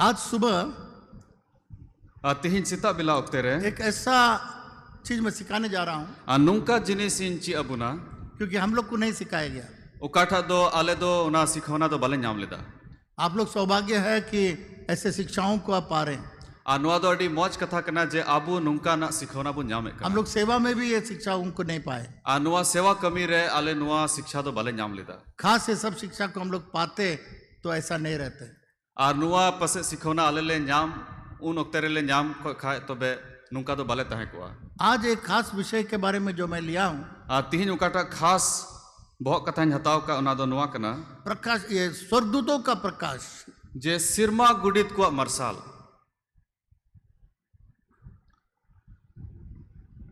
आज सुबह तिहिन सेता बेला ऑक्ते रे एक ऐसा चीज मैं सिखाने जा रहा हूँ नुंका जिनिस इन ची अबुना क्योंकि हम लोग को नहीं सिखाया गया। ओकाठा दो आले दो उना सिखौना दो बाले नाम लेदा आप लोग सौभाग्य है कि ऐसे शिक्षाओं को आप पा रहे हैं। नुआ दो अडी मौज कथा कना जे आबू नुंका ना सिखौना बु नामे हम लोग सेवा में भी ये शिक्षाओं को नहीं पाए। नुआ सेवा कमी रे आले नुआ शिक्षा दो बाले नाम लेदा खास ये सब शिक्षा को हम लोग पाते तो ऐसा नहीं रहते। नुआ पसे सिखौना आले ले नाम उन ओक्ते रे ले नाम को खाए तबे नुंका दो बाले तहे कोआ। आज एक खास विषय के बारे में जो मैं लिया हूँ तिहिन ओकाटा खास बहुत कथाñ हताव का उना दो नुआ कना प्रकाश, ये स्वर्गदूतों का प्रकाश जे सिरमा गुडित को मरसाल।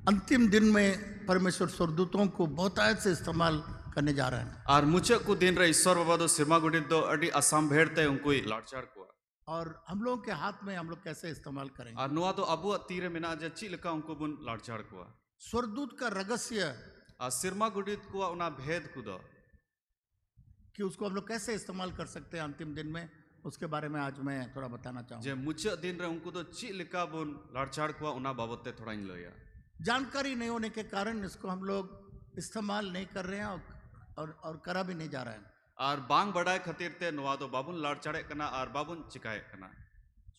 अंतिम दिन में परमेश्वर स्वर्गदूतों को बहुतायत से इस्तेमाल करने जा रहे हैं। और मुचे को दिन रे ईश्वर बाबा दो सिरमा गुडित दो अडी असम भेड़ते उनको लाड़चाड़ को और हम लोगों के हाथ में हम लोग कैसे इस्तेमाल करेंगे। और नुआ तो अबु तीरे मिना जे ची लका उनको बुन लाड़चाड़ को स्वर्गदूत का रहस्य सिरमा गुडित को उना भेद कुदो कि उसको हम लोग कैसे इस्तेमाल कर सकते हैं अंतिम दिन में, उसके बारे में आज मैं थोड़ा बताना चाहूँगा। जे मुचे दिन रे उनको तो ची लका बुन लाड़चाड़ को उना बाबते थोड़ा इन लया जानकारी नहीं होने के कारण इसको हम लोग इस्तेमाल नहीं कर रहे हैं और करा भी नहीं जा रहे हैं। और बांग बड़ाए खातिर ते नुआ दो बाबुन लाड़चाड़े कना और बाबुन चिकाए कना।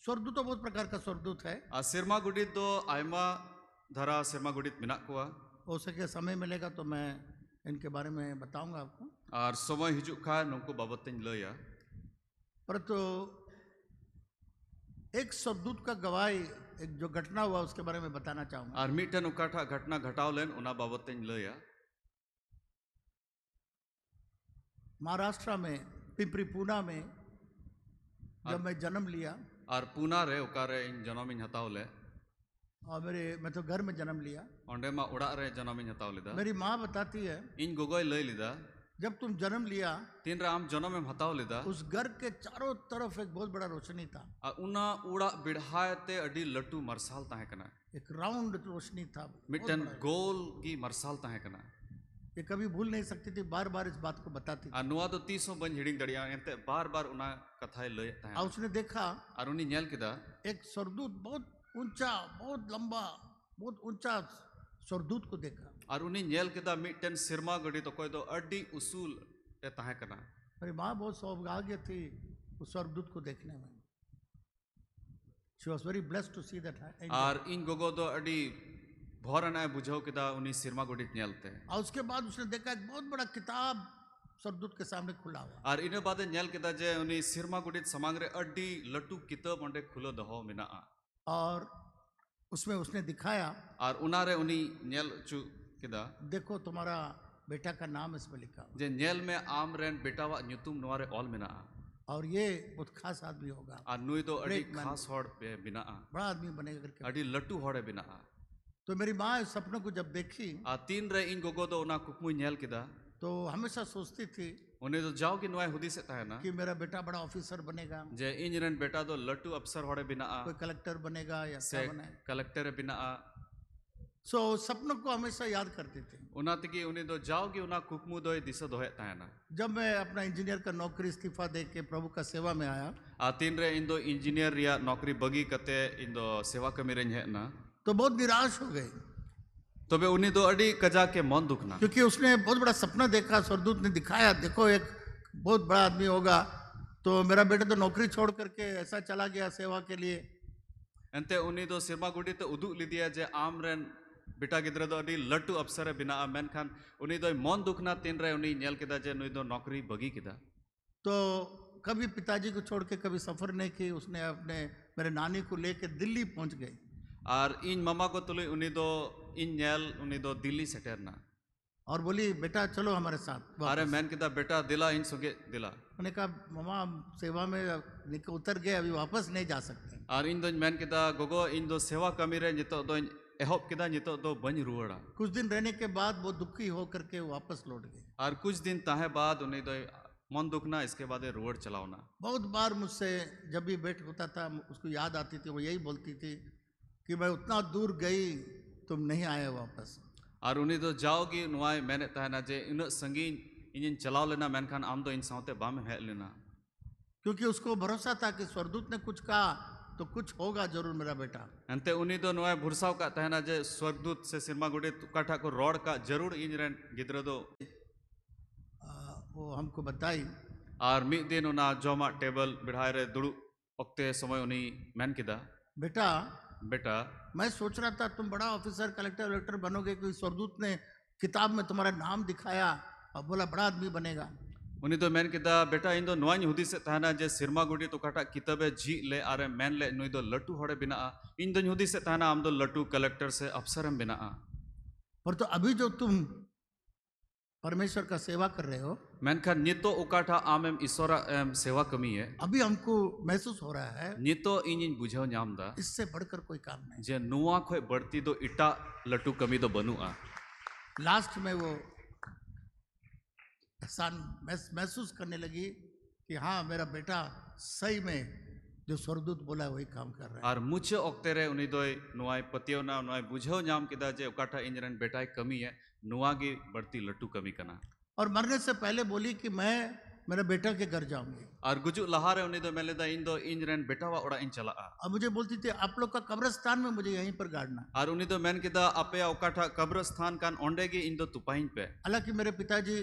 स्वर्गदूत तो बहुत प्रकार का स्वर्गदूत है। सिरमा गुडित दो आयमा धरा सिरमा गुडित मिना को हो सके समय मिलेगा तो मैं इनके बारे में बताऊंगा आपको। और समय हिजु खा नुको बाबते लया परंतु एक स्वर्गदूत का गवाही एक जो घटना हुआ उसके बारे में बताना चाहूंगा। और मिटन उकाठा घटना घटाव लेन उना बाबते लया महाराष्ट्र में पिंपरी पूना में जब मैं जन्म लिया और पूना रे उकारे इन जनमिन हताव ले और मैं तो घर में जन्म लिया ओंडे मा उड़ा रे जनमिन हताव लेदा। मेरी माँ बताती है इन गोगोय लय लिदा जब तुम जन्म लिया तीन रे आम जनम में हताव लेदा उस घर के चारों तरफ एक बहुत बड़ा रोशनी था। उना उड़ा बिढ़ाते अडी लट्टू मरसाल ताहे कना एक राउंड रोशनी था, मिटन गोल की मरसाल ताहे कना। ये कभी भूल नहीं सकती थी, बार बार इस बात को बताती थी। नुआ दो तीसों बन हिडिंग दड़िया एंते बार बार उना कथाए लय ताहे और उसने देखा और उनी नेल किदा एक स्वर्गदूत बहुत ऊंचा, बहुत लंबा, बहुत ऊंचा स्वर्गदूत को देखा और उनी नेल किदा मिटन सिरमा गडी तो कोई दो अडी उसूल ते ताहे कना। मेरी माँ बहुत सौभाग्य थी उस स्वर्गदूत को देखने में। She was very blessed to see that angel. और इन गोगो दो अडी भोरना बुझाओ किदा उनी सिरमा गुडित नेलते और उसके बाद उसने देखा एक बहुत बड़ा किताब स्वर्गदूत के सामने खुला हुआ और इने बादे नेल किदा जे उनी सिरमा गुडित समांग रे अडी लट्टू किताब ओंडे खुलो दहो मिना और उसमें उसने दिखाया और उनारे उनी नेल चु किदा देखो तुम्हारा बेटा का नाम इसमें लिखा जे नेल में आम रेन बेटावा न्युतुम नवारे ऑल मिना और ये बहुत खास आदमी होगा और नुई तो अडी Great man. खास होड़ पे बिना बड़ा आदमी बनेगा करके। अडी लट्टू होड़े बिना तो मेरी माँ इस सपनों को जब देखी तीन रे इन गोगो दो उना कुकमुई नेल किदा तो हमेशा सोचती थी उन्हें तो जाओ कि नुआय हुदी से ताहे ना कि मेरा बेटा बड़ा ऑफिसर बनेगा, जे इन रेन बेटा दो लट्टू अफसर होड़े बिना कोई कलेक्टर बनेगा या से क्या बने। कलेक्टर बिना सो सपनों को हमेशा याद करती थी। उना तकी उन्हें दो जाओ कि उना कुकमु दो दिशा दोहे ताहे ना। जब मैं अपना इंजीनियर का नौकरी इस्तीफा दे के प्रभु का सेवा में आया तीन रे इन दो इंजीनियर रिया नौकरी बगी कते इन दो सेवा कमी रेन है ना तो बहुत निराश हो गई तबे उन्हें दो अडी कजा के मन दुखना क्योंकि उसने बहुत बड़ा सपना देखा। स्वर्गदूत ने दिखाया देखो एक बहुत बड़ा आदमी होगा, तो मेरा बेटा तो नौकरी छोड़ करके ऐसा चला गया सेवा के लिए। एंते उन्हें दो सिरमा गुडी तो उदुक लिदिया जे आम रेन बेटा गिद्रा दो अडी लट्टू अफसर बिना मेनखान उन्हें दो मन दुखना तीन रे उन्हें नेल किदा जे नुई दो नौकरी बगी किदा। तो कभी पिताजी को छोड़ के कभी सफर नहीं की। उसने अपने मेरे नानी को लेके दिल्ली पहुंच गई और इन मामा को तुले उन्हें दो इन नेल उन्हें दो दिल्ली सेटरना और बोली बेटा चलो हमारे साथ। अरे मैन किदा बेटा दिला इन सुगे दिला। मैंने कहा मामा सेवा में उतर गए, अभी वापस नहीं जा सकते। और इन दो मैन किदा गोगो इन दो सेवा कमी रे नितो दो एहोप किदा नितो दो बन रुवड़ा। कुछ दिन रहने के बाद वो दुखी होकर के वापस लौट गए और कुछ दिन ताहे बाद उन्हें दो मन दुखना, इसके बाद रुवड़ चलावना। बहुत बार मुझसे जब भी भेंट होता था उसको याद आती थी, वो यही बोलती थी कि मैं उतना दूर गई तुम नहीं आए वापस। और उन्हें तो जाओगी नुआय मैंने तहना जे इन संगीन इन चलाव लेना मेनखान आम दो इन सावते बाम हेज लेना। क्योंकि उसको भरोसा था कि स्वर्गदूत ने कुछ कहा तो कुछ होगा जरूर मेरा बेटा। एंते उनी दो नोए भुरसाव का तहना जे स्वर्गदूत से सिरमा गुडी काठा को रोड का जरूर इंज रेन गिद्रा दो वो हमको बताई और मिद दिन उना जोमा टेबल बिढ़ाए रे दुड़ु ओक्ते समय उनी मैन किदा बेटा बेटा मैं सोच रहा था तुम बड़ा ऑफिसर कलेक्टर वेक्टर बनोगे, कोई स्वर्गदूत ने किताब में तुम्हारा नाम दिखाया और बोला बड़ा आदमी बनेगा। उनी दो मैन किदा बेटा इन दो नोआñ हुदी से तहना जे सिरमा गुडी तो काटा किताबे जी ले आरे मैन ले नुई दो लट्टू होड़े बिना इन दो हुदी से तहना आम दो लट्टू कलेक्टर से अफसरम बिना पर तो अभी जो तुम परमेश्वर का सेवा कर रहे हो, मेनखान नितो उकाठा आमेम ईश्वरा एम सेवा कमी है अभी हमको महसूस हो रहा है नितो इन बुझाव न्यामदा इससे बढ़कर कोई काम नहीं। जे नुआ खोय बढ़ती दो इटा लट्टू कमी दो बनुआ। लास्ट में वो एहसान महसूस करने लगी कि हाँ मेरा बेटा सही में जो स्वर्गदूत बोला है वही काम कर रहा है। और मुझे ओक्ते रे उनी दोय नुआय पतियोना नुआय बुझाव न्याम किदा जे उकाठा इंजरन बेटा कमी है नुआ की बढ़ती लट्टू कमी कना। और मरने से पहले बोली कि मैं मेरे बेटा के घर जाऊंगी। और गुजु लहारे उनी दो मेले दा इन दो इंजरन बेटा वा ओड़ा इन चला और मुझे बोलती थी आप लोग का कब्रिस्तान में मुझे यहीं पर गाड़ना। और उनी दो मैन किदा अपे उकाठा कब्रस्थान कान ओंडेगी इन दो तुपाइन पे। हालांकि मेरे पिताजी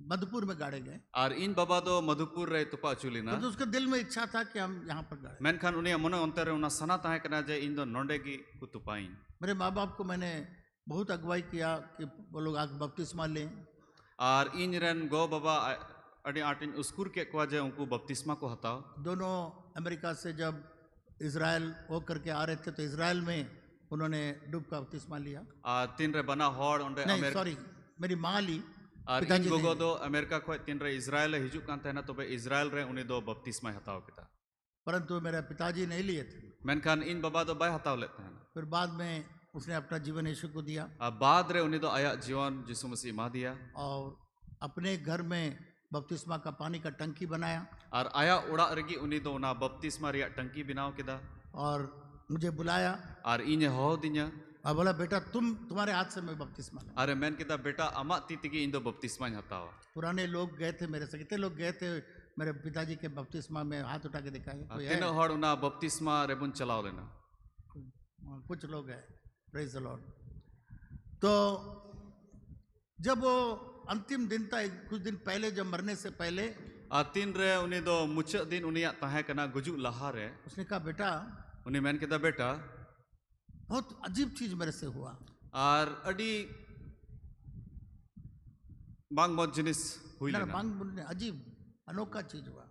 मधुपुर में गाड़े गए और इन बाबा दो मधुपुर रे तुपा चुलिना तो उसके दिल में इच्छा था कि हम यहाँ पर गाड़े। मेनखान उनी मने अंतर उना सना ताहे कना जे इन दो नोंडेगी कु तुपाइन। मेरे माँ बाप को मैंने बहुत अगुवाई किया कि वो लोग आग बपतिस्मा लें। और इन रन गो बाबा अड़ी आटिन उस्कुर के को जे उनको बपतिस्मा को हताओ। दोनों अमेरिका से जब इजराइल हो करके आ रहे थे तो इजराइल में उन्होंने डूब का बपतिस्मा लिया। तीन रे बना हॉड उंडे नहीं सॉरी मेरी माँ ली। और इन गोगो दो अमेरिका को तीन रे इजराइल हिजू कान थे ना तो बे इजराइल रे उन्हें दो बपतिस्मा हताओ किता। परंतु मेरे पिताजी नहीं लिए थे। मेनखान इन बाबा दो बाय हताओ लेते हैं। फिर बाद में उसने अपना जीवन यीशु को दिया। बाद रे उन्हें दो आया जीवन यीशु मसीह मा दिया और अपने घर में बपतिस्मा का पानी का टंकी बनाया। और आया उड़ा रगी उन्हें दो ना बपतिस्मा रिया टंकी बनाओ किदा। और मुझे बुलाया और इन हो दिन्या और बोला बेटा तुम्हारे हाथ से मैं बपतिस्मा लूं। अरे मैन किदा बेटा अमा तीतिगी इन दो बपतिस्मा हताओ। पुराने लोग गए थे मेरे से, कितने लोग गए थे मेरे पिताजी के बपतिस्मा में हाथ उठा के दिखाए। तीन हड़ उना बपतिस्मा रेबुन चलाओ लेना कुछ लोग हैं। Praise the Lord. तो जब वो अंतिम दिन था कुछ दिन पहले जब मरने से पहले तीन रे उन्हें दो मुच दिन उन्हें ताहे कना गुजु लहा रे उसने कहा बेटा उन्हें मैन किदा बेटा बहुत अजीब चीज मेरे से हुआ। और अडी बांग मत जिनिस हुई लेना बांग अजीब अनोखा चीज हुआ।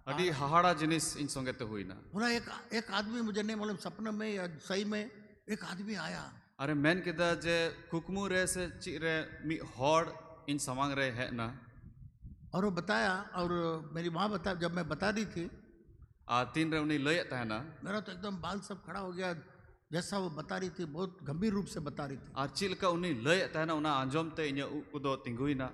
अडी हाहाड़ा जिनिस इन संगे ते हुई ना। बोला एक आदमी मुझे नहीं मालूम सपने में या सही में एक आदमी आया। अरे मैन किदा जे कुकमू रे से ची रे मी हॉड इन समांग रे है ना। और वो बताया और मेरी माँ बता जब मैं बता रही थी तीन रे उन्हें लय था ना मेरा तो एकदम बाल सब खड़ा हो गया। जैसा वो बता रही थी बहुत गंभीर रूप से बता रही थी। और चिल का उन्हें लय था ना उना अंजम ते इन उदो तिंगुई ना।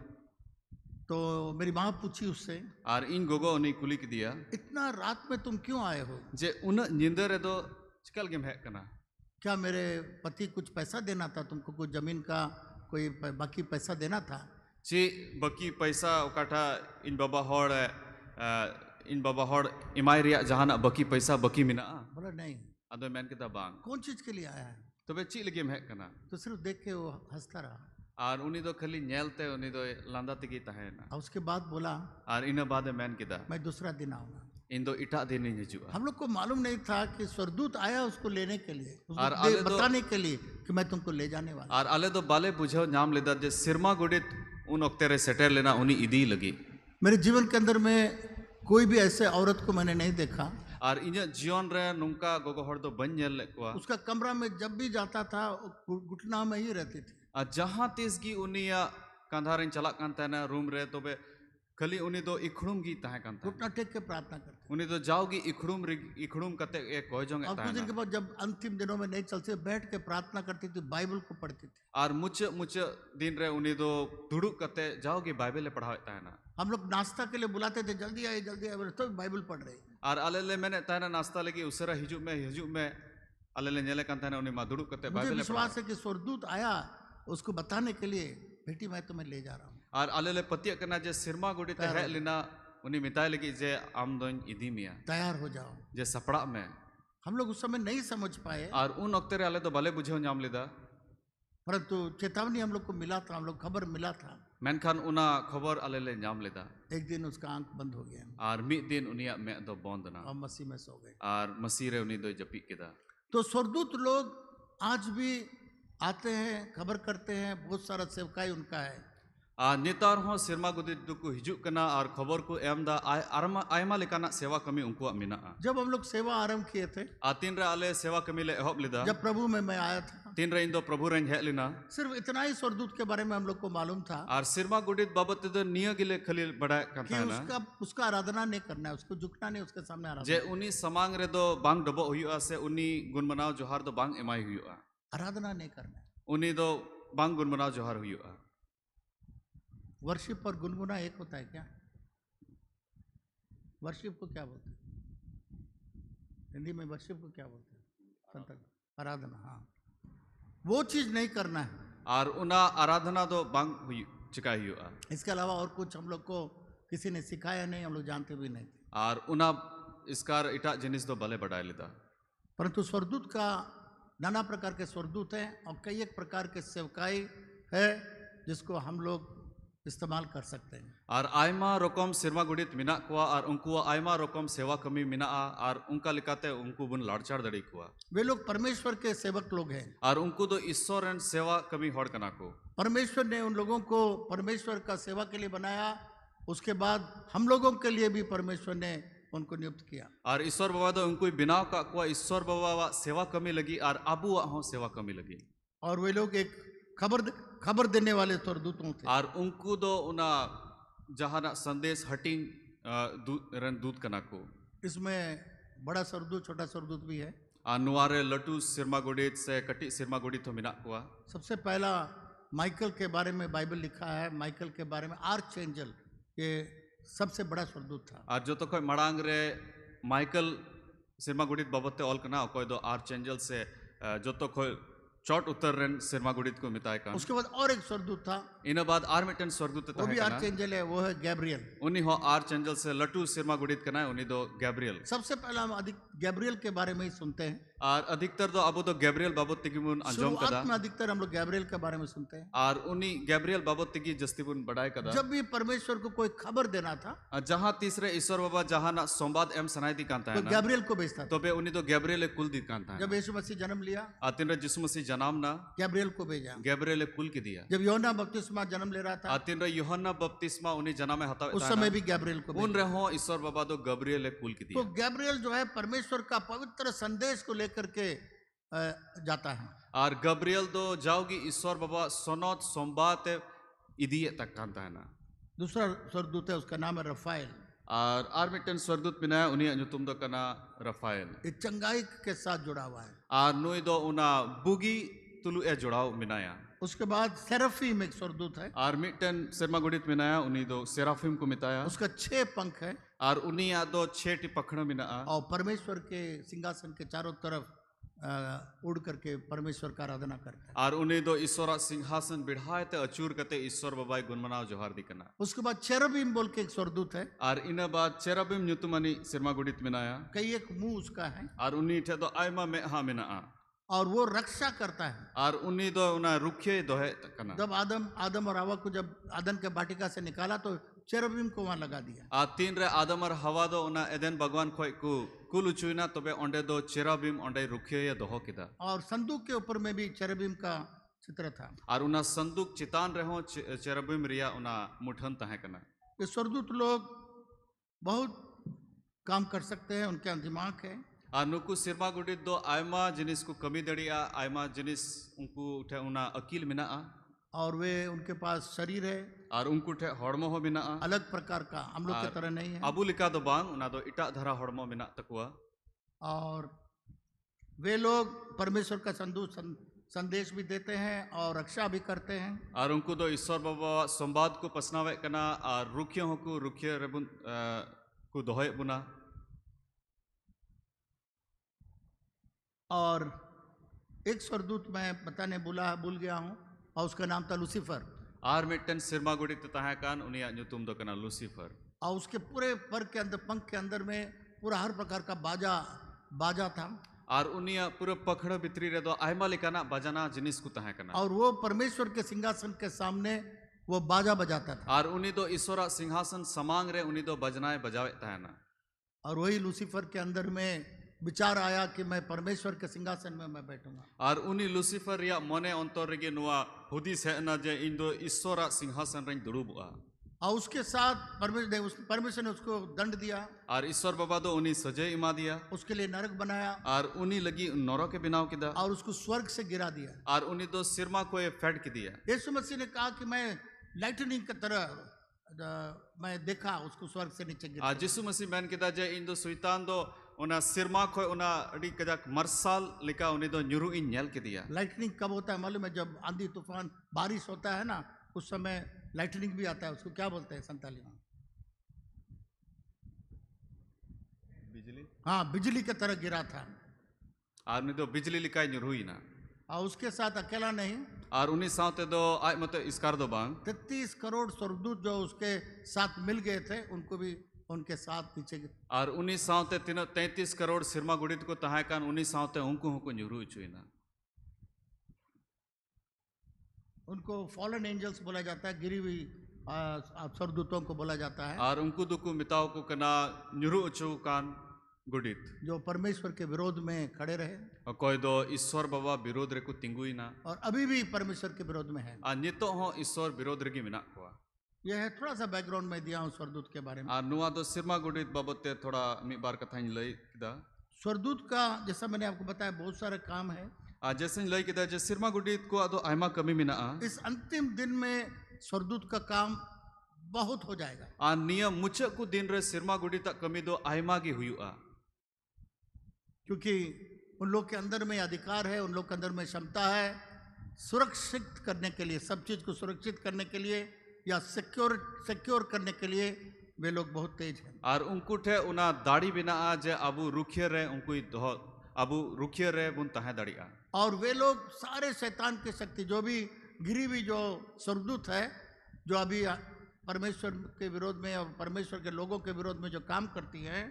तो मेरी माँ पूछी उससे और इन गोगो उन्हें कुली की दिया इतना रात में तुम क्यों आए हो? जे उन निंदे रे दो चिकल गेम है कना। क्या मेरे पति कुछ पैसा देना था तुमको? कुछ जमीन का कोई बाकी पैसा देना था? ची बाकी पैसा उकाठा इन बाबा हॉड इमाई रिया जहाना बाकी पैसा बाकी मिना। बोला नहीं। अदो मैन किदा बांग कौन चीज के लिए आया है? तो बे ची लगे है कना। तो सिर्फ देख के वो हंसता रहा। और उन्हीं दो खाली नेलते उन्हीं दो लांदा तिगी ताहे ना। और उसके बाद बोला और इन बाद मैन किदा मैं दूसरा दिन आऊंगा। इन दो इटा दिन नहीं हिजुआ। हम लोग को मालूम नहीं था कि स्वर्गदूत आया उसको लेने के लिए, और बताने के लिए कि मैं तुमको ले जाने वाला। और आले दो बाले बुझो नाम लेदा जे सिरमा गुडित उन ओक्ते रे सेटर लेना उन्हीं इदी लगी। मेरे जीवन के अंदर में कोई भी ऐसे औरत को मैंने नहीं देखा। और इन जीवन रे नुंका गोगो हड़ दो बन नेल लेकुआ। उसका कमरा में जब भी जाता था घुटना में ही रहती थी। जहाँ तीस की उनिया कंधारिन चला कांता ना रूम रे तो बे खाली उन्हीं दो इखड़ुम की ताहे कांता। घुटना टेक के प्रार्थना करते। उन्हीं दो जाओगी इखड़ुम करते एक कोई जोंगे कुछ दिन के बाद जब अंतिम दिनों में नहीं चलते बैठ के प्रार्थना करती थी, बाइबल को पढ़ती थी। और मुझ दिन रे उन्हीं दो दुड़ू करते जाओगी बाइबल पढ़ाता है ना। हम लोग नाश्ता के लिए बुलाते थे, जल्दी आए तो बाइबल पढ़ रहे। और अले मैंने ताना नाश्ता लगी उसरा हिजू में अले नेले कांता ना उन्हीं मा दुड़ू करते बाइबल। विश्वास है कि स्वर्गदूत आया उसको बताने के लिए बेटी मैं तुम्हें ले जा रहा हूँ। और अले पतिया करना जे सिरमा गुडी ते है लेना उनी मिताय लगी जे आम दोन इदी मिया तैयार हो जाओ। जे सपड़ा में हम लोग उस समय नहीं समझ पाए, और उन वक्त रे आले तो भले बुझे नाम लेदा, परंतु चेतावनी हम लोग को मिला था, हम लोग खबर मिला था। मेनखान उना खबर आले ले नाम लेदा एक दिन उसका आंख बंद हो गया और मिद दिन उनिया में दो बंद ना और मसीह में सो गए। और मसीह रे उनी दो जपी केदा। तो स्वर्गदूत लोग आज भी आते हैं, खबर करते हैं, बहुत सारा सेवकाई उनका है। नेतार हो सिरमा गुदित दुकु हिजुक कना और खबर को एमदा आयमा लेकाना सेवा कमी उनको मिना। जब हम लोग सेवा आरंभ किए थे, तीन रे आले सेवा कमी ले एहब लिदा, जब प्रभु में मैं आया था, तीन रे इंदो प्रभु रेंज हेज लेना, सिर्फ इतना ही स्वर्गदूत के बारे में हम लोग को मालूम था और सिरमा गुडित बाबत तो निया गिले खली बड़ा कि करता है ना उसका आराधना नहीं करना है, उसको झुकना नहीं, उसके सामने जे आराधना उनी समांग रे दो बांग डबो हुआ से उनी गुणमनाव जोहार दो बांग एमाई हुआ, आराधना नहीं करना है। उनी दो बांग गुणमनाव जोहार हुआ। वर्शिप और गुनगुना एक होता है क्या? वर्शिप को क्या बोलते हैं हिंदी में? वर्शिप को क्या बोलते हैं? आराधना। हाँ, वो चीज नहीं करना है। और उना आराधना दो बांग चिका हुआ। इसके अलावा और कुछ हम लोग को किसी ने सिखाया नहीं, हम लोग जानते भी नहीं थे। और उना इसकार इटा जिनिस दो भले बढ़ाए लेदा, परंतु स्वर्गदूत का नाना प्रकार के स्वर्गदूत हैं और कई एक प्रकार के सेवकाई है जिसको हम लोग इस्तेमाल कर सकते हैं। और आयमा रकम सिरमा गुडित मिना कुआ और उनको आयमा रकम सेवा कमी मिना और उनका लिखाते उनको बुन लाड़चाड़ दड़ी कुआ। वे लोग परमेश्वर के सेवक लोग हैं और उनको तो ईश्वर सेवा कमी होड़ कना को। परमेश्वर ने उन लोगों को परमेश्वर का सेवा के लिए बनाया, उसके बाद हम लोगों के लिए भी परमेश्वर ने उनको नियुक्त किया। और ईश्वर बाबा तो उनको बिनाव का कुआ ईश्वर बाबा सेवा कमी लगी और आबू हो सेवा कमी लगी। और वे लोग एक खबर देने वाले स्वर्गदूतों थे। और उनको दो उना जहाना संदेश हटिंग दूत कना को। इसमें बड़ा स्वर्गदूत, छोटा स्वर्गदूत भी है। नुआरे लटू सिरमा गुडित से कटी सिरमा गुडित तो मिना कुआ। सबसे पहला माइकल के बारे में बाइबल लिखा है। माइकल के बारे में आर्च एंजल, ये सबसे बड़ा स्वर्गदूत था। और जो तो कोई मड़ांग रे माइकल सिरमा गुडित बाबते ऑल कना कोई दो आर्च एंजल से जो तो कोई चौट उत्तर रेन सिरमा गुडित को मिताय का। उसके बाद और एक स्वर्गदूत था, इन बाद आर्मिटन स्वर्गदूत वो भी आर्च एंजल है, वो है गैब्रियल। उन्हीं हो आर्च एंजल से लटू सिरमा गुडित कना है, उन्हीं दो गैब्रियल। सबसे पहला हम अधिक गैब्रियल के बारे में ही सुनते हैं। और अधिकतर तो अब तो गैब्रियल बाबत की मुन अंजोम कदा। शुरुआत में अधिकतर हम लोग गैब्रियल के बारे में सुनते हैं। और उन्हीं गैब्रियल बाबत की जस्ती बुन बढ़ाए कदा। जब भी परमेश्वर को कोई खबर देना था, जहां तीसरे ईश्वर बाबा जहां ना संवाद एम सनाई दी कांता है तो ना, गैब्रियल को भेजता था। तो बे उन्हीं तो गैब्रियल कुल दी कांता है। जब यीशु मसीह जन्म लिया, आतिन रे जिसु मसीह जनाम ना गैब्रियल को भेजा। गैब्रियल कुल की दिया। जब यूहन्ना बपतिस्मा जन्म ले रहा था, आतिन रे यूहन्ना बपतिस्मा उन्हीं जना में हता उस समय भी गैब्रियल को उन भेजा। रहो ईश्वर बाबा तो गैब्रियल कुल की तो दिया। गैब्रियल जो है परमेश्वर का पवित्र संदेश को लेकर के जाता है। और गैब्रियल तो जाओगी ईश्वर बाबा सोनोत संवाद इदिए तक कांता है ना। दूसरा स्वर्गदूत है, उसका नाम है रफाएल। और आर्मिटन स्वर्गदूत बिना उन्हीं अनुतुम दो कना रफाएल। ये चंगाई के साथ जुड़ा हुआ है। और नुई दो उना बुगी तुलु ए जुड़ाव मिनाया। उसके बाद सेराफीम एक स्वर्गदूत है। आर्मिटन शर्मा गुडित मिनाया उन्हीं दो सेराफिम को मिताया। उसका 6 पंख है और उन्हीं या दो 6 टी पखड़ मिना। और परमेश्वर के सिंहासन के चारों तरफ उड़ करके परमेश्वर का आराधना करता है। और उन्हीं दो ईश्वर सिंहासन बिढ़ाए ते अचूर करते ईश्वर बाबाई गुणमनाव जोहार दिकना। उसके बाद चेरबीम बोल के एक स्वर्गदूत है। और इन बाद चेरबीम न्युतुमनी शर्मा गुडित मिनाया। कई एक मुंह उसका है। और उन्हीं थे तो आयमा में हा मिना। और वो रक्षा करता है। और उन्हीं दो उना रुखे दो है तकना। जब आदम और हवा को जब आदम के बाटिका से निकाला तो चेरबीम को वहां लगा दिया। आ तीन रे आदम और हवा दो उना एदेन भगवान खोय को कुल उचुना तबे ओंडे दो चेरबीम ओंडे रुखे या दोहो किदा। और संदूक के ऊपर में भी चेरबीम का चित्र था। और उना संदूक चितान रहो चेरबीम रिया उना मुठन तहे कना। ये स्वर्गदूत लोग बहुत काम कर सकते हैं, उनके दिमाग है। और नुकु सिरमा गुडित दो आयमा जिनिस को कमी दड़िया आयमा जिनिस उनको उठे उना अकील मिना। और वे उनके पास शरीर है और उनको उठे हड़मो हो मिना। अलग प्रकार का, हम लोग की तरह नहीं है। अबू लिका दो बांग उना दो इटा धरा हड़मो मिना तकुआ। और वे लोग परमेश्वर का संदेश भी देते हैं और रक्षा भी करते हैं। और उनको दो ईश्वर बाबा संवाद को पसनावे कना और रुखियों को रुखिय रेबुन को दोहे बुना। और एक स्वर्गदूत मैं बताने भूल गया हूँ और उसका नाम था लूसीफर। आर मिटन सिरमा गुडित तहे कान उनिया नुतुम दो कना लूसीफर। और उसके पूरे पर के अंदर, पंख के अंदर में पूरा हर प्रकार का बाजा था। आर उनिया पूरा पखड़ भितरी रे दो आयमा लेकाना बजाना जिनिस को तहे कना। और वो परमेश्वर के सिंहासन के सामने वो बाजा बजाता था। आर उनी दो ईश्वरा सिंहासन समांग रे उनी दो बजनाए बजावे तहेना। और वही लूसीफर के अंदर में विचार आया कि मैं परमेश्वर के सिंहासन में मैं बैठूंगा। आर उनी लूसीफर या मने अंतर रेगे नुआ हुदिस हेना जे इन दो ईश्वरा सिंहासन रे दुड़ुबआ। और उसके साथ परमेश्वर ने उसको दंड दिया। आर ईश्वर बाबा दो उनी सजे इमा दिया। उसके लिए नरक बनाया। आर उनी लगी नरक के बिनाव किदा। और उसको स्वर्ग से गिरा दिया। आर उनी दो सिरमा को फेड की दिया। यीशु मसीह ने कहा कि मैं लाइटनिंग की तरह मैं देखा उसको स्वर्ग से नीचे गिरा। आज यीशु मसीह मैन किदा जे इन दो शैतान दो उना सिरमा को उना अड़ी कजाक मरसाल लिका उनी दो न्यूरु इन नेल के दिया। लाइटनिंग कब होता है मालूम है? जब आंधी तूफान बारिश होता है ना, उस समय लाइटनिंग भी आता है। उसको क्या बोलते हैं संताली में? बिजली। हाँ, बिजली की तरह गिरा था। आर उनी दो बिजली लिकाय न्यूरुई ना। और उसके साथ अकेला नहीं, आर उनी साथे दो आय मत इसकार दो बांग 33 करोड़ स्वर्गदूत जो उसके साथ मिल गए थे, उनको भी उनके साथ नीचे आर उनी साथे 33 करोड़ सिरमा गुड़ित को तहाय कान उनी साथे उनको हुको न्यूरु चुइना। उनको फॉलन एंजल्स बोला जाता है, गिरी हुई स्वर्गदूतों को बोला जाता है। आर उनको दुकु मिताओ को कना न्यूरु उचु कान गुड़ित जो परमेश्वर के विरोध में खड़े रहे। और कोई दो ईश्वर बाबा विरोध रे को तिंगुई ना। और अभी भी परमेश्वर के विरोध में है। आ नितो हो ईश्वर विरोध रे की मिना कोआ। यह है थोड़ा सा बैकग्राउंड में दिया हूँ स्वर्गदूत के बारे में। आ नुआ दो सिरमा गुड़ित बाबते थोड़ा मी बार कथा इन लई किदा। स्वर्गदूत का जैसा मैंने आपको बताया बहुत सारे काम है। आ जैसे लई किदा जे सिरमा गुड़ित को आदो आयमा कमी मिना। इस अंतिम दिन में स्वर्गदूत का काम बहुत हो जाएगा। आ नियम मुचे को दिन रे सिरमा गुड़ित कमी दो आयमा की हुआ। क्योंकि उन लोग के अंदर में अधिकार है, उन लोग के अंदर में क्षमता है सुरक्षित करने के लिए, सब चीज को सुरक्षित करने के लिए या सिक्योर करने के लिए वे लोग बहुत तेज हैं। और उनको ठे उना दाढ़ी बिना जे अबू रुखियर रे उनको अबू रुखियर रे बुन तहे दाढ़िया। और वे लोग सारे शैतान की शक्ति जो भी गिरी हुई जो स्वर्गदूत है, जो अभी परमेश्वर के विरोध में और परमेश्वर के लोगों के विरोध में जो काम करती है,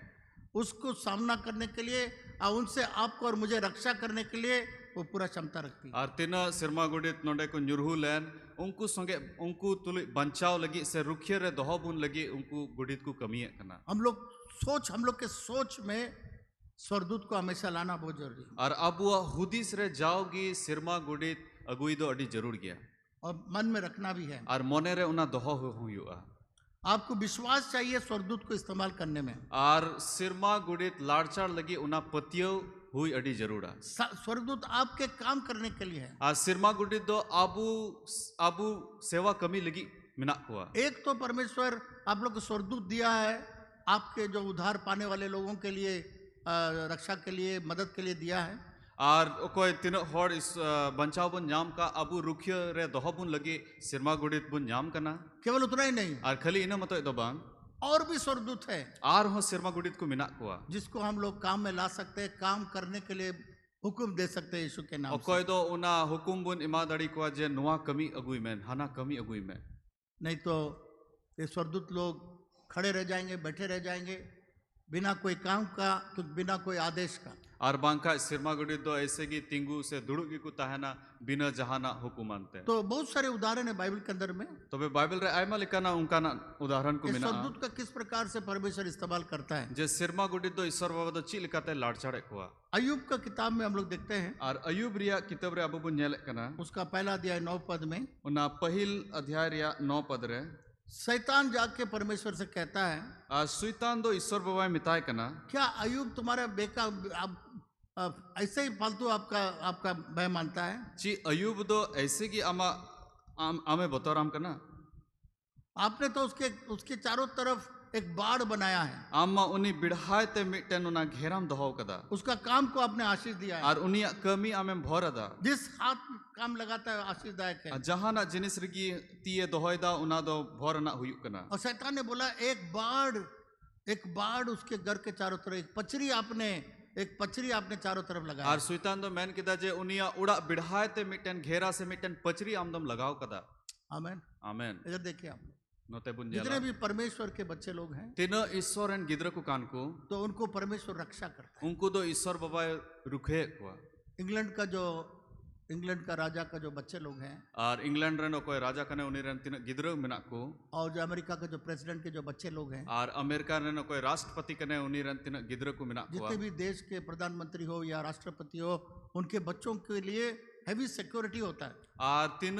उसको सामना करने के लिए और उनसे आपको और मुझे रक्षा करने के लिए वो पूरा क्षमता रखती है। और तीना सिरमा गुड़ित नोडे को न्यूरहु लेन उनको संगे उनको तुल बंचाव लगी से रुखियर रे दोहो बुन लगी उनको गुड़ित को कमिए करना। हम लोग के सोच में स्वर्गदूत को हमेशा लाना बहुत जरूरी है। और अब वो हुदिस रे जाओगी सिरमा गुड़ित अगुई दो अड़ी जरूर गया। और मन में रखना भी है। और मोने रे उना दोहो हुआ। आपको विश्वास चाहिए स्वर्गदूत को इस्तेमाल करने में। और सिरमा गुड़ित लाड़चाड़ लगी उना पतियो हुई अड़ी जरूरा। स्वर्गदूत आपके काम करने के लिए है। और सिरमा गुड़ित दो आबू सेवा कमी लगी मिना हुआ। एक तो परमेश्वर आप लोग को स्वर्गदूत दिया है आपके जो उद्धार पाने वाले लोगों के लिए, रक्षा के लिए, मदद के लिए दिया है। और कोई तीन होड़ इस बंचाव बुन नाम का अबू रुखियो रे दोहो बुन लगी सिरमा गुड़ित बुन नाम करना। केवल उतना ही नहीं, और खाली इना मतो दो बांग और भी स्वर्गदूत है और हो सिरमा गुड़ित को मिना हुआ, जिसको हम लोग काम में ला सकते हैं, काम करने के लिए हुक्म दे सकते हैं यीशु के नाम से। कोई दो उना हुकुम बुन ईमानदारी को जे नुआ कमी अगुई में हाना कमी अगुई में। नहीं तो ये स्वर्गदूत लोग खड़े रह जाएंगे, बैठे रह जाएंगे बिना कोई काम का, तो बिना कोई आदेश का। और बांका सिरमा गुड़ित दो ऐसे की तिंगू से दुड़ुगी को ताहना बिना जहाना हुकुम मानते। तो बहुत सारे उदाहरण है बाइबल के अंदर में। तो वे बाइबल रे आयमा लिखा ना उनका ना उदाहरण को मिना। स्वर्गदूत का किस प्रकार से परमेश्वर इस्तेमाल करता है। जे सिरमा गुड़ित दो ईश्वर बाबा दो ची लिखाते लाड़चाड़े हुआ। अय्यूब का किताब में हम लोग देखते हैं, और अयूब रिया किताब रे अबू बुन नेले कना उसका पहला अध्याय 9 पद में उना पहिल अध्याय रिया 9 पद रे शैतान जाके परमेश्वर से कहता है, सुइतान दो ईश्वर बाबा मिताय कना क्या अय्यूब तुम्हारा बेका ऐसे ही फालतू आपका भय मानता है। ची अयूब दो ऐसे की आमे बतौराम करना। आपने तो उसके चारों तरफ एक बाड़ बनाया है। आमा उनी बिढ़ाए ते मिटन उना घेराम दहो कदा। उसका काम को आपने आशीष दिया है। और उनी कमी आमे भौरदा। जिस हाथ काम लगाता है आशीषदायक है। जहां ना जिनिस रगी तीये दोहोयदा उना दो भौरना हुयु कना। और शैतान ने बोला एक बाड़ उसके घर के चारों तरफ, एक पचरी आपने चारों तरफ लगाया। और सुइतान दो मैन किदा जे उनिया उड़ा बिढ़ाए ते मिटन घेरा से मिटन पचरी आमदम लगाओ कदा। आमेन आमेन। इधर देखिए आप, नोते बुन जितने जेला भी परमेश्वर के बच्चे लोग हैं तीना ईश्वर एन गिद्र को कान को तो उनको परमेश्वर रक्षा करता है। उनको दो ईश्वर बाबा रुखे कुआ इंग्लैंड का राजा का जो बच्चे लोग हैं और इंग्लैंड रेन कोई राजा कने उनी रेन तीना गिद्र मिना को और जो अमेरिका का जो प्रेसिडेंट के जो बच्चे लोग हैं, और अमेरिका रेन कोई राष्ट्रपति कने उनी रेन तीना गिद्र को मिना को जितने भी देश के प्रधानमंत्री हो या राष्ट्रपति हो, उनके बच्चों के लिए हैवी सिक्योरिटी होता है। और तीन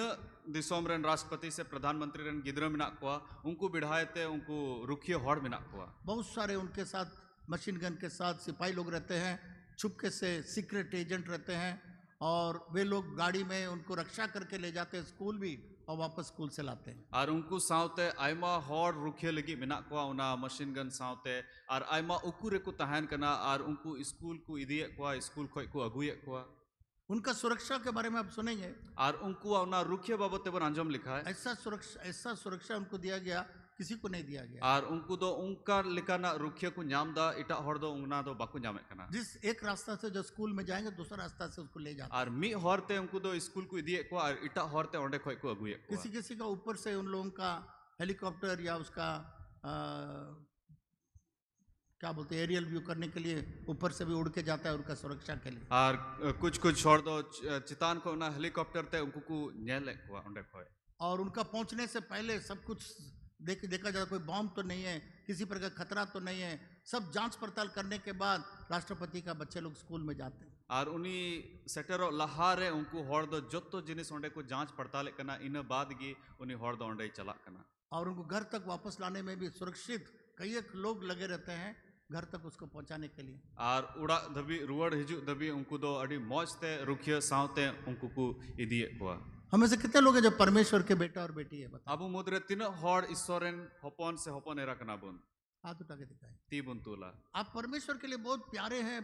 दिसोम रेन राष्ट्रपति से प्रधानमंत्री रेन गिद्र मिना को उनको बिढ़ाएते उनको रुखिए हॉड़ मिना को बहुत सारे उनके साथ मशीन गन के साथ सिपाही लोग रहते हैं, छुपके से सीक्रेट एजेंट रहते हैं और वे लोग गाड़ी में उनको रक्षा करके ले जाते हैं स्कूल भी और वापस स्कूल से लाते हैं। और उनको सावते आयमा हॉड़ रुखिए लगी मिना को उना मशीन गन सावते और आयमा उकुरे को तहन कना और उनको स्कूल को इदिए को स्कूल खोय को अगुए को उनका सुरक्षा के बारे में आप सुनेंगे, और उनको उना रुखिए बाबते बन अंजम लिखा है ऐसा सुरक्षा उनको दिया गया, किसी को नहीं दिया गया। और उनको दो उनका लिखाना रुखिए को नाम दा इटा हॉड़ दो उंगना दो बाकू नामे कना जिस एक रास्ता से जो स्कूल में जाएंगे दूसरा रास्ता से उसको ले जाते और मी हॉरते उनको दो स्कूल को इदिए को और इटा हॉरते ओंडे खोय को अगुए को किसी किसी का ऊपर से उन लोगों का हेलीकॉप्टर या उसका क्या बोलते हैं एरियल व्यू करने के लिए ऊपर से भी उड़ के जाता है उनका सुरक्षा के लिए। और कुछ कुछ छोड़ दो चितान को ना हेलीकॉप्टर ते उनको को नेले को ओंडे खोय और उनका पहुंचने से पहले सब कुछ देखा जाता, कोई बॉम्ब तो नहीं है, किसी प्रकार का खतरा तो नहीं है, सब जांच पड़ताल करने के बाद राष्ट्रपति का बच्चे लोग स्कूल में जाते हैं। और उनी सेटरो लहारे उनको हॉड़ दो जोतो जिनिस ओंडे को जांच पड़ताल करना इन बाद गी उनी हॉड़ दो ओंडे चला करना और उनको घर तक वापस लाने में भी सुरक्षित कई एक लोग लगे रहते हैं घर तक उसको पहुंचाने के लिए। और उड़ा धबी रुवड़ हिजु धबी उनको दो अड़ी मौजते रुखिए सावते उनको को इदिए को हमें से कितने लोग हैं जो परमेश्वर के बेटा और बेटी है? बता। अबु मुद्रे तीन हॉड़ ईश्वरन होपन से होपन एरा कना बुन हाथ उठा के दिखाए। ती बुन तुला आप परमेश्वर के लिए बहुत प्यारे हैं,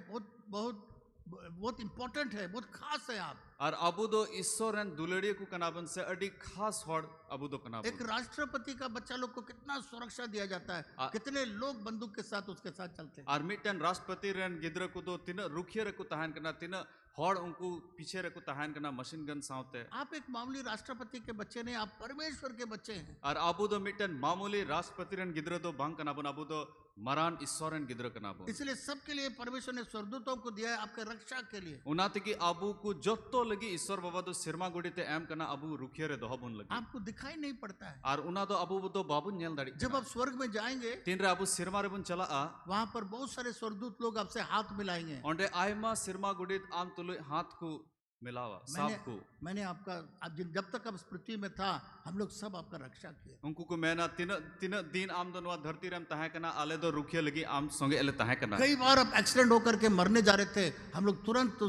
बहुत इंपॉर्टेंट है, बहुत खास है आप। और अबु दो ईश्वरन दुलड़िए को कनाबन से अड़ी खास हॉड़ अबु दो कनाबन एक राष्ट्रपति का बच्चा लोग को कितना सुरक्षा दिया जाता है, कितने लोग बंदूक के साथ उसके साथ चलते हैं। और मिटन राष्ट्रपति रेन गिद्र को दो तीन रुखिए रे को तहन करना तीन हॉड़ उनको पीछे रे को तहन करना मशीन गन सावते। आप एक मामूली राष्ट्रपति के बच्चे नहीं, आप परमेश्वर के बच्चे हैं। और अबु दो मिटन मामूली राष्ट्रपति रेन गिद्र दो बांग कनाबन अबु दो मरान ईश्वरन गिद्र कनाबन। इसलिए सबके लिए परमेश्वर ने स्वर्गदूतों को दिया है आपके रक्षा के लिए। उनाते की अबु को जोतो लगी ईश्वर बाबा दो सिरमा गुड़ीते एम कना अबु रुखिए रे दोहबुन लगी आपको दिखाई नहीं पड़ता है। और उना दो अबु दो बाबुन नेल दाड़ी जब आप स्वर्ग में जाएंगे तीन रे अबु सिरमा रे बुन चला आ वहां पर बहुत सारे स्वर्गदूत लोग आपसे हाथ मिलाएंगे। ओंडे आयमा सिरमा गुड़ीत आम तुलु हाथ को मिलावा सबको मैंने आपका जब तक आप पृथ्वी में था हम लोग सब आपका रक्षा किए। उनको को मैंने तीन दिन आम दोनों धरती रेम तहे कना आले दो रुखिए लगी आम संगे एले तहे कना। कई बार आप एक्सीडेंट होकर के मरने जा रहे थे, हम लोग तुरंत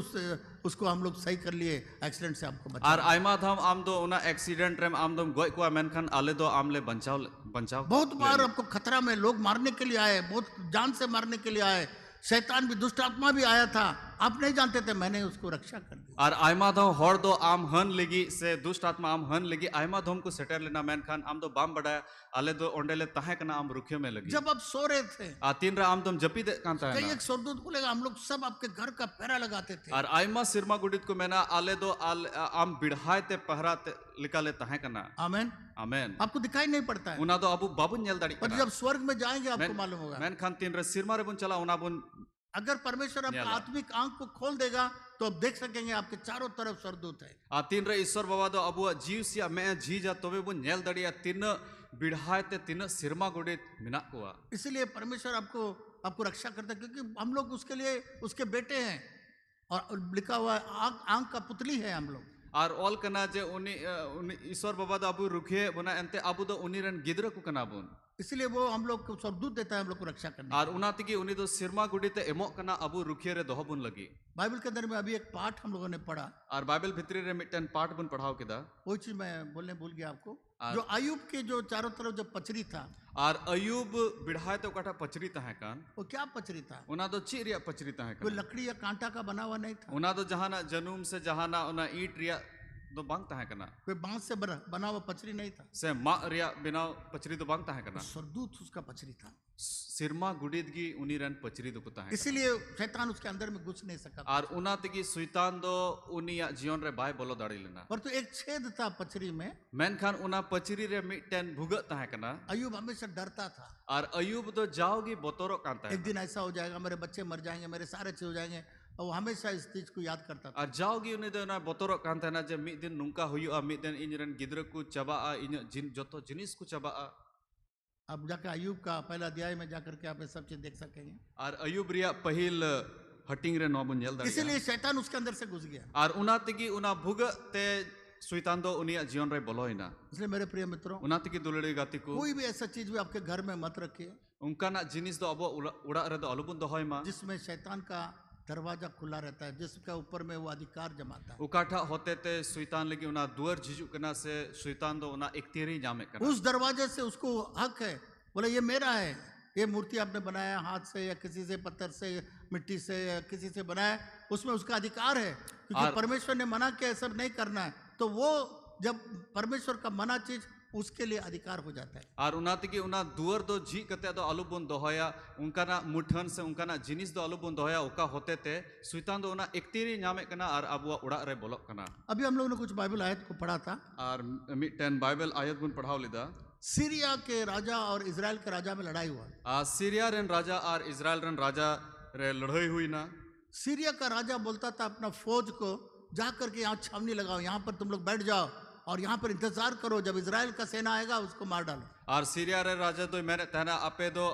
उसको हम लोग सही कर लिए, एक्सीडेंट से आपको बचा। और आयमा धाम आम दो उना एक्सीडेंट रेम आम दो गोय को मेनखान आले दो आमले बंचाव बहुत बार आपको खतरा में लोग मारने के लिए आए, बहुत जान से मारने के लिए आए, शैतान भी दुष्ट आत्मा भी आया था, आप नहीं जानते थे, मैंने उसको रक्षा कर दी। और आयमा धम हॉड़ दो आम हन लगी से दुष्ट आत्मा आम हन लगी आयमा धम को सेटर लेना मेनखान आम दो बाम बढ़ाया आले दो ओंडेले तहे कना आम रुखियो में लगी। जब आप सो रहे थे आ तीन रा आम दम जपी दे कांता है कई एक स्वर्गदूत बोलेगा हम लोग सब आपके घर का पहरा लगाते थे। और आयमा सिरमा गुडित को मैंने आले दो आम बिढ़ाए ते पहरा ते लिकाले तहे कना। आमेन आमेन। आपको दिखाई नहीं पड़ता है, उना दो अबु बाबुन नेल दाड़ी पर जब स्वर्ग में जाएंगे आपको मालूम होगा। मेनखान तीन रे सिरमा रे बुन चला उना बुन अगर परमेश्वर आपका आत्मिक आंख को खोल देगा तो आप देख सकेंगे आपके चारों तरफ स्वर्गदूत है। आ तीन रे ईश्वर बाबा दो अबु जीव सिया मैं जी जा तोवे बुन नेल दाड़िया तीन बिढ़ाए ते तीन सिरमा गुडित मिना कोआ। इसलिए परमेश्वर आपको रक्षा करता है क्योंकि हम लोग उसके लिए उसके बेटे हैं और लिखा हुआ आंख का पुतली है हम लोग। और ऑल कना जे उनी ईश्वर बाबा दो अबु रुखे बना एंते अबु दो उनी रन गिद्र को कना बुन, इसलिए वो हम लोग को स्वर्गदूत देता है हम लोग को रक्षा करने। और उना तिकी उनी दो सिरमा गुडिते एमो कना अबु रुखे रे दोहबुन लगी। बाइबल के अंदर में अभी एक पाठ हम लोगों ने पढ़ा और बाइबल भितरी रे मिटन पाठ बुन पढ़ाओ किदा वो चीज मैं बोलने भूल गया आपको। जो अयूब के जो चारों तरफ जो पचरी था और अयूब बिढ़ाए तो काटा पचरी तहे कान, वो क्या पचरी था? उना दो चिरिया पचरी तहे कोई कान, लकड़ी या कांटा का बना हुआ नहीं था। उना दो जहाना जनुम से जहाना उना ईट रिया दो बांग ताहे कना कोई बांस से बना हुआ पचरी नहीं था, से मा रिया बिना पचरी दो बांग ताहे कना स्वर्गदूत उसका पचरी था। सिरमा गुडित गी उनी रन पचरी दो को ताहे इसीलिए शैतान उसके अंदर में घुस नहीं सका। और उना तगी सुइतान दो उनी या जीवन रे बाय बोलो दाड़ी लेना पर तो एक छेद था पचरी में। मेनखान उना पचरी रे मिटन भुगत ताहे कना अय्यूब हमेशा डरता था, और अयूब दो जाओगी बोतरो कांता है एक दिन ऐसा हो जाएगा मेरे बच्चे मर जाएंगे, मेरे सारे चीज हो जाएंगे, और वो हमेशा इस चीज को याद करता था। और जाओगी उन्हें दो ना बोतरो कांता है ना जब मिट दिन नुंका हुई मिट दिन इन रन गिद्र को चबा इन जिन जोतो जिनिस को चबा अब जाकर अय्यूब का पहला अध्याय में जाकर के आप ये सब चीज देख सकेंगे। और अयूब रिया पहिल हटिंग रे नौबुन जल दाड़ी इसीलिए शैतान उसके अंदर से घुस गया। और उना तगी उना भुगत ते सुइतान दो उनिया जीवन रे बोलोइना इसलिए मेरे प्रिय मित्रों, उना तगी दुलड़ी गाती को कोई भी ऐसा चीज भी आपके घर में मत रखिए उनका ना जिनिस दो अबो उड़ा रे दो अलुबुन दो होय मा जिसमें शैतान का दरवाजा खुला रहता है, जिसका ऊपर में वो अधिकार जमाता है। उकाठा होते ते सुइतान लगी उना दुअर झिझु कना से सुइतान दो उना इक्तिरी जामे कना उस दरवाजे से उसको हक है, बोले ये मेरा है, ये मूर्ति आपने बनाया हाथ से या किसी से पत्थर से मिट्टी से या किसी से बनाया, उसमें उसका अधिकार है, क्योंकि परमेश्वर ने मना किया सब नहीं करना है। तो वो जब परमेश्वर का मना चीज उसके लिए अधिकार हो जाता है। और उना तगी उना दुअर दो झी कते दो अलुबुन दोहया उनका ना मुठन से उनका ना जिनिस दो अलुबुन दोहया उका होते ते सुइतान दो उना इक्तिरी जामे कना और अबुआ उड़ा रे बोलो कना। अभी हम लोगों ने कुछ बाइबल आयत को पढ़ा था, और मिटन बाइबल आयत गुन पढ़ाव लिदा सीरिया के राजा और इजराइल के राजा में लड़ाई हुआ। सीरिया रन राजा और इजराइल रन राजा रे लड़ाई हुई ना। सीरिया का राजा बोलता था अपना फौज को जा करके यहाँ छावनी लगाओ, यहाँ पर तुम लोग बैठ जाओ और यहाँ पर इंतजार करो, जब इजराइल का सेना आएगा उसको मार डालो। और सीरिया रे राजा तो मेरे तहना आपे दो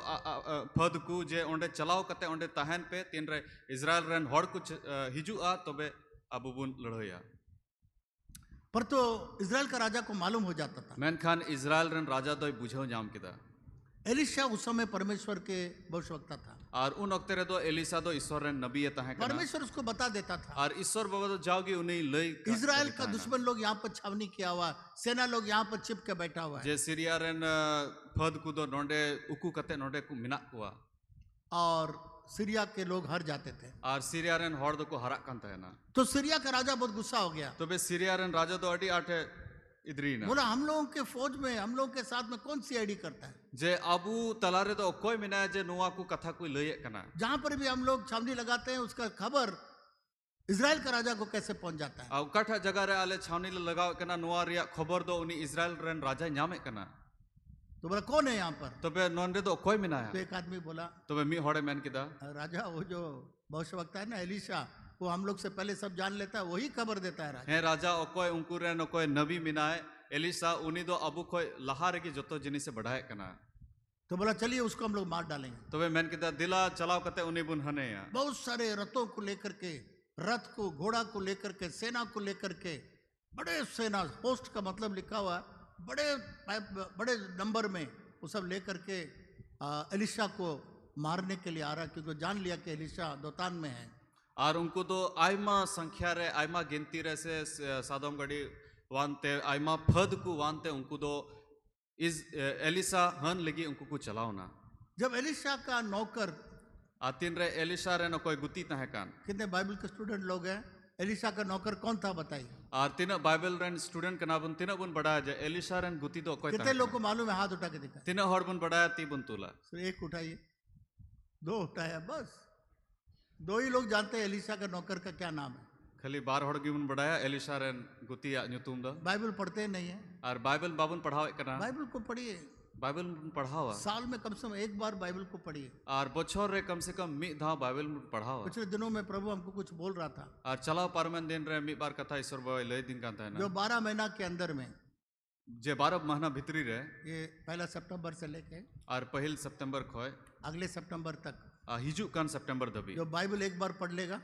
फद को जे ओंडे चलाओ कते ओंडे तहन पे तीन रे इजराइल रन हड़ कुछ हिजुआ तबे अबु बुन लड़ाइया। पर तो इजराइल का राजा को मालूम हो जाता था। मेनखान इजराइल रन राजा दो बुझो जाम किदा। एलिशा उस समय परमेश्वर के भविष्यवक्ता था और उन वक्त रे दो एलिसा दो ईश्वर रन नबी तहे कना परमेश्वर उसको बता देता था। और ईश्वर बाबा तो जाओगी उन्हें लई इजराइल का दुश्मन लोग यहाँ पर छावनी किया हुआ, सेना लोग यहाँ पर चिप के बैठा हुआ है, जे सीरिया रन फद को दो नोंडे उकू कते नोंडे को मिना कुआ और सीरिया के लोग हार जाते थे। और सीरिया रन हड़ दो को हरा कांता है ना। तो सीरिया का राजा बहुत गुस्सा हो गया, तो बे सीरिया रन राजा तो अडी आठे इधरी ना बोला हम लोगों के फौज में हम लोगों के साथ में कौन सी आईडी करता है, जे अबू तलारे तो कोई मिना जे नुआ को कथा कोई लय कना। जहां पर भी हम लोग छावनी लगाते हैं उसका खबर इजराइल का राजा को कैसे पहुंच जाता है। आ उकाठा जगह रे आले छावनी लगाव कना नुआ रिया खबर दो उनी इजराइल रन राजा न्यामे कना। तो बोला कौन है यहाँ पर, तो बे नोंडे तो कोई मिना तो है। एक आदमी बोला तो बे मी होड़े मैन किदा राजा वो जो भविष्यवक्ता है ना एलिशा, वो हम लोग से पहले सब जान लेता है, वही खबर देता है राजा। है राजा ओकोय उनको रे नकोय नबी मिना है एलिसा उनी दो अबू कोय लहार की जतो जिनी से बढ़ाए कना। तो बोला चलिए उसको हम लोग मार डालेंगे। तो वे मैन किदा दिला चलाओ कते उनी बुन हने या बहुत सारे रथों को लेकर के, रथ को घोड़ा को लेकर के, सेना को लेकर के, बड़े सेना होस्ट का मतलब लिखा हुआ है, बड़े बड़े नंबर में वो सब लेकर के एलिशा को मारने के लिए आ रहा है, क्योंकि जान लिया कि एलिशा दोतान में है। और उनको तो आयमा संख्या रे आयमा गिनती रे से सादम गड़ी वानते आयमा फद को वानते उनको तो इस एलिसा हन लगी उनको को चलाओ ना। जब एलिशा का नौकर आतिन रे एलिशा रे न कोई गुती तहे कान। कितने बाइबल के स्टूडेंट लोग हैं, एलिशा का नौकर कौन था बताइए। और तीन बाइबल रन स्टूडेंट कना बुन तीन बुन बढ़ाया जे एलिशा रन गुती तो कोई कितने लोग को मालूम है, हाथ उठा के दिखा। तीन हड़ बुन बढ़ाया ती बुन तुला सिर्फ एक उठाइए, दो उठाया, बस दो ही लोग जानते हैं एलिशा का नौकर का क्या नाम है। खाली बार हड़ गी बुन बढ़ाया एलिशा रन गुती या न्यूतुम दा। बाइबल पढ़ते नहीं है, और बाइबल बाबुन पढ़ावे कना बाइबल को पढ़िए, बाइबल पढ़ावा साल में कम से कम एक बार बाइबल को पढ़िए। और बछोर रे कम से कम मी धा बाइबल पढ़ावा। पिछले दिनों में प्रभु हमको कुछ बोल रहा था, और चलाओ पारमन दिन रे मी बार कथा ईश्वर बाबा लय दिन कांता है जो ना 12 महीना के अंदर में, जे 12 महीना भीतरी रे ये पहला सितंबर से लेके और पहिल सितंबर खोय अगले सितंबर तक हिजू कान सितंबर दबी जो बाइबल एक बार पढ़ लेगा,